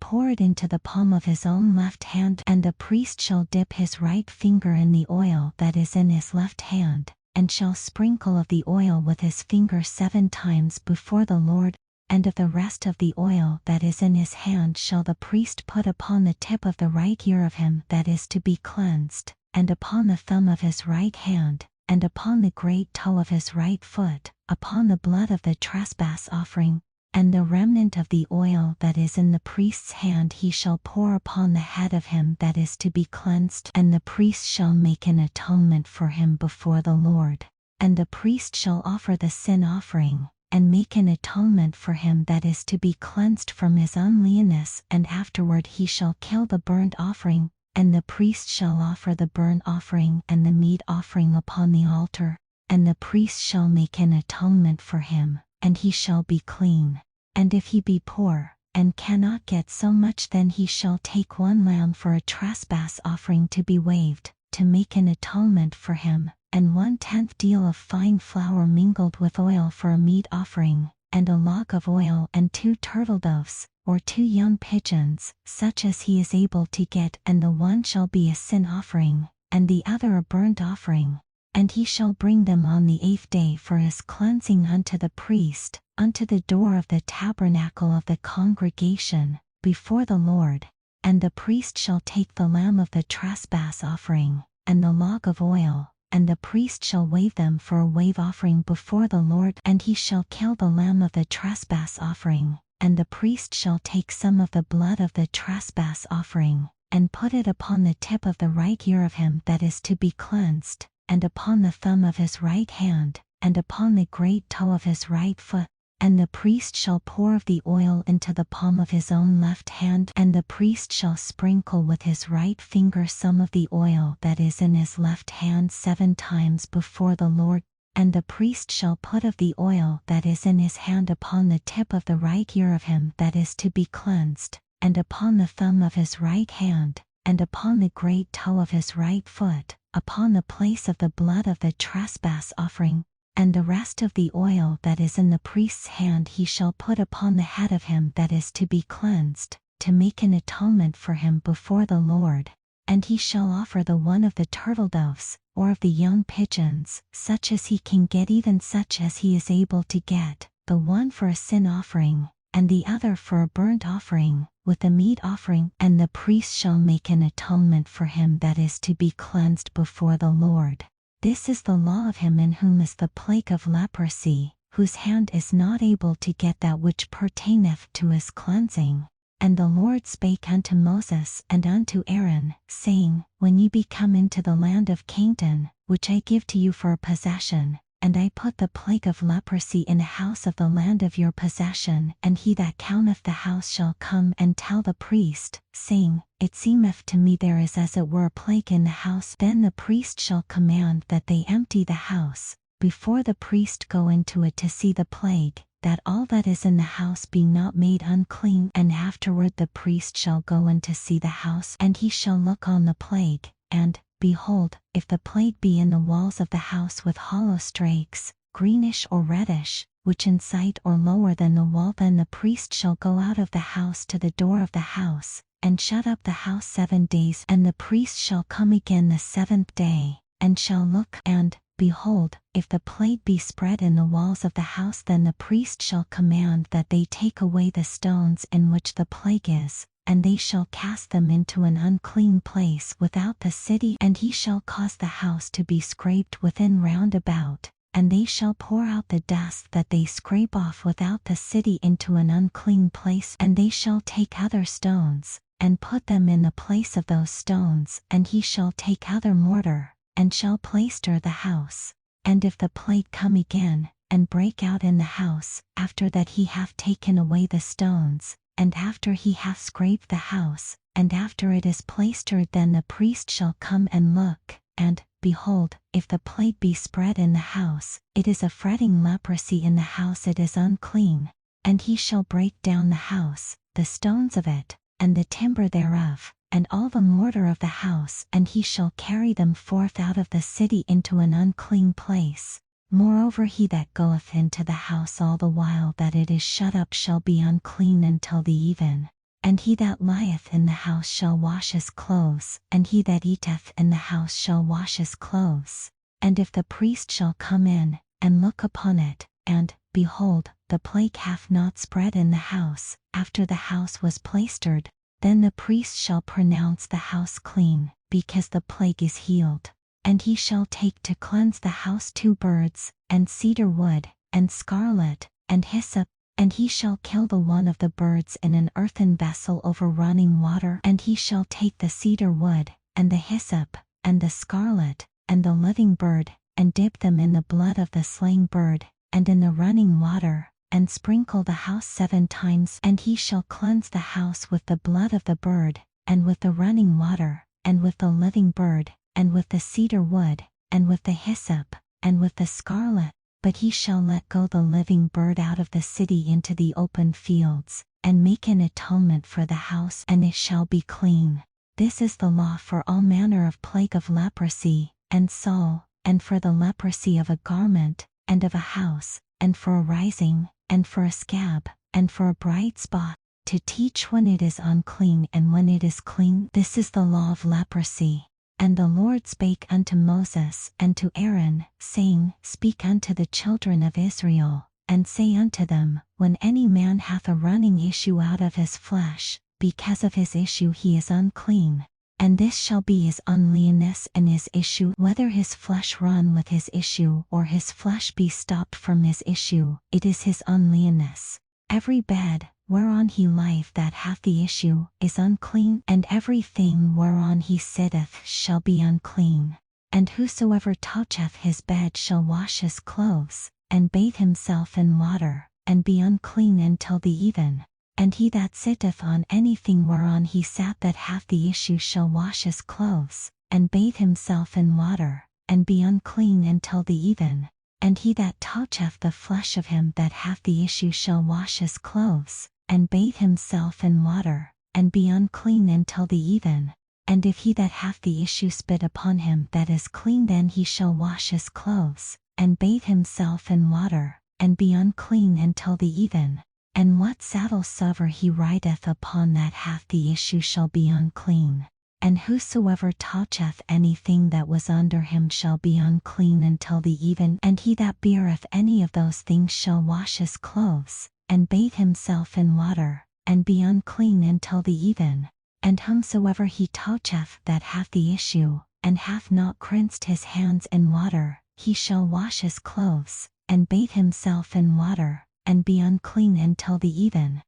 pour it into the palm of his own left hand. And the priest shall dip his right finger in the oil that is in his left hand, and shall sprinkle of the oil with his finger 7 times before the Lord. And of the rest of the oil that is in his hand shall the priest put upon the tip of the right ear of him that is to be cleansed, and upon the thumb of his right hand, and upon the great toe of his right foot, upon the blood of the trespass offering. And the remnant of the oil that is in the priest's hand he shall pour upon the head of him that is to be cleansed, and the priest shall make an atonement for him before the Lord. And the priest shall offer the sin offering, and make an atonement for him that is to be cleansed from his uncleanness. And afterward he shall kill the burnt offering, and the priest shall offer the burnt offering and the meat offering upon the altar. And the priest shall make an atonement for him, and he shall be clean. And if he be poor, and cannot get so much, then he shall take 1 lamb for a trespass offering to be waved, to make an atonement for him, and 1/10 deal of fine flour mingled with oil for a meat offering, and a log of oil, and 2 turtle doves, or 2 young pigeons, such as he is able to get. And the one shall be a sin offering, and the other a burnt offering. And he shall bring them on the 8th day for his cleansing unto the priest, unto the door of the tabernacle of the congregation, before the Lord. And the priest shall take the lamb of the trespass offering, and the log of oil, and the priest shall wave them for a wave offering before the Lord. And he shall kill the lamb of the trespass offering, and the priest shall take some of the blood of the trespass offering, and put it upon the tip of the right ear of him that is to be cleansed, and upon the thumb of his right hand, and upon the great toe of his right foot. And the priest shall pour of the oil into the palm of his own left hand, and the priest shall sprinkle with his right finger some of the oil that is in his left hand 7 times before the Lord. And the priest shall put of the oil that is in his hand upon the tip of the right ear of him that is to be cleansed, and upon the thumb of his right hand, and upon the great toe of his right foot, upon the place of the blood of the trespass offering. And the rest of the oil that is in the priest's hand he shall put upon the head of him that is to be cleansed, to make an atonement for him before the Lord. And he shall offer the one of the turtledoves, or of the young pigeons, such as he can get, even such as he is able to get, the one for a sin offering, and the other for a burnt offering, with the meat offering. And the priest shall make an atonement for him that is to be cleansed before the Lord. This is the law of him in whom is the plague of leprosy, whose hand is not able to get that which pertaineth to his cleansing. And the Lord spake unto Moses and unto Aaron, saying, When ye be come into the land of Canaan, which I give to you for a possession, and I put the plague of leprosy in a house of the land of your possession, and he that counteth the house shall come and tell the priest, saying, It seemeth to me there is as it were a plague in the house. Then the priest shall command that they empty the house, before the priest go into it to see the plague, that all that is in the house be not made unclean. And afterward the priest shall go in to see the house, and he shall look on the plague, and, behold, if the plague be in the walls of the house with hollow strakes, greenish or reddish, which in sight or lower than the wall, then the priest shall go out of the house to the door of the house, and shut up the house 7 days. And the priest shall come again the 7th day, and shall look, and, behold, if the plague be spread in the walls of the house, then the priest shall command that they take away the stones in which the plague is, and they shall cast them into an unclean place without the city. And he shall cause the house to be scraped within round about, and they shall pour out the dust that they scrape off without the city into an unclean place. And they shall take other stones, and put them in the place of those stones. And he shall take other mortar, and shall plaister the house. And if the plague come again, and break out in the house, after that he hath taken away the stones, and after he hath scraped the house, and after it is plaistered, then the priest shall come and look, and, behold, if the plague be spread in the house, it is a fretting leprosy in the house, it is unclean. And he shall break down the house, the stones of it, and the timber thereof, and all the mortar of the house, and he shall carry them forth out of the city into an unclean place. Moreover, he that goeth into the house all the while that it is shut up shall be unclean until the even. And he that lieth in the house shall wash his clothes, and he that eateth in the house shall wash his clothes. And if the priest shall come in, and look upon it, and, behold, the plague hath not spread in the house, after the house was plaistered, then the priest shall pronounce the house clean, because the plague is healed. And he shall take to cleanse the house 2 birds, and cedar wood, and scarlet, and hyssop, and he shall kill the one of the birds in an earthen vessel over running water. And he shall take the cedar wood, and the hyssop, and the scarlet, and the living bird, and dip them in the blood of the slain bird, and in the running water, and sprinkle the house 7 times. And he shall cleanse the house with the blood of the bird, and with the running water, and with the living bird, and with the cedar wood, and with the hyssop, and with the scarlet. But he shall let go the living bird out of the city into the open fields, and make an atonement for the house, and it shall be clean. This is the law for all manner of plague of leprosy, and sore, and for the leprosy of a garment, and of a house, and for a rising, and for a scab, and for a bright spot, to teach when it is unclean and when it is clean. This is the law of leprosy. And the Lord spake unto Moses and to Aaron, saying, Speak unto the children of Israel, and say unto them, When any man hath a running issue out of his flesh, because of his issue he is unclean. And this shall be his uncleanness and his issue, whether his flesh run with his issue, or his flesh be stopped from his issue, it is his uncleanness. Every bed, whereon he lieth that hath the issue, is unclean, and everything whereon he sitteth shall be unclean. And whosoever toucheth his bed shall wash his clothes, and bathe himself in water, and be unclean until the even. And he that sitteth on anything whereon he sat that hath the issue shall wash his clothes, and bathe himself in water, and be unclean until the even. And he that toucheth the flesh of him that hath the issue shall wash his clothes, and bathe himself in water, and be unclean until the even. And if he that hath the issue spit upon him that is clean, then he shall wash his clothes, and bathe himself in water, and be unclean until the even. And what saddle soever he rideth upon that hath the issue shall be unclean. And whosoever toucheth anything that was under him shall be unclean until the even, and he that beareth any of those things shall wash his clothes, and bathe himself in water, and be unclean until the even. And whomsoever he toucheth that hath the issue, and hath not rinsed his hands in water, he shall wash his clothes, and bathe himself in water, and be unclean until the even.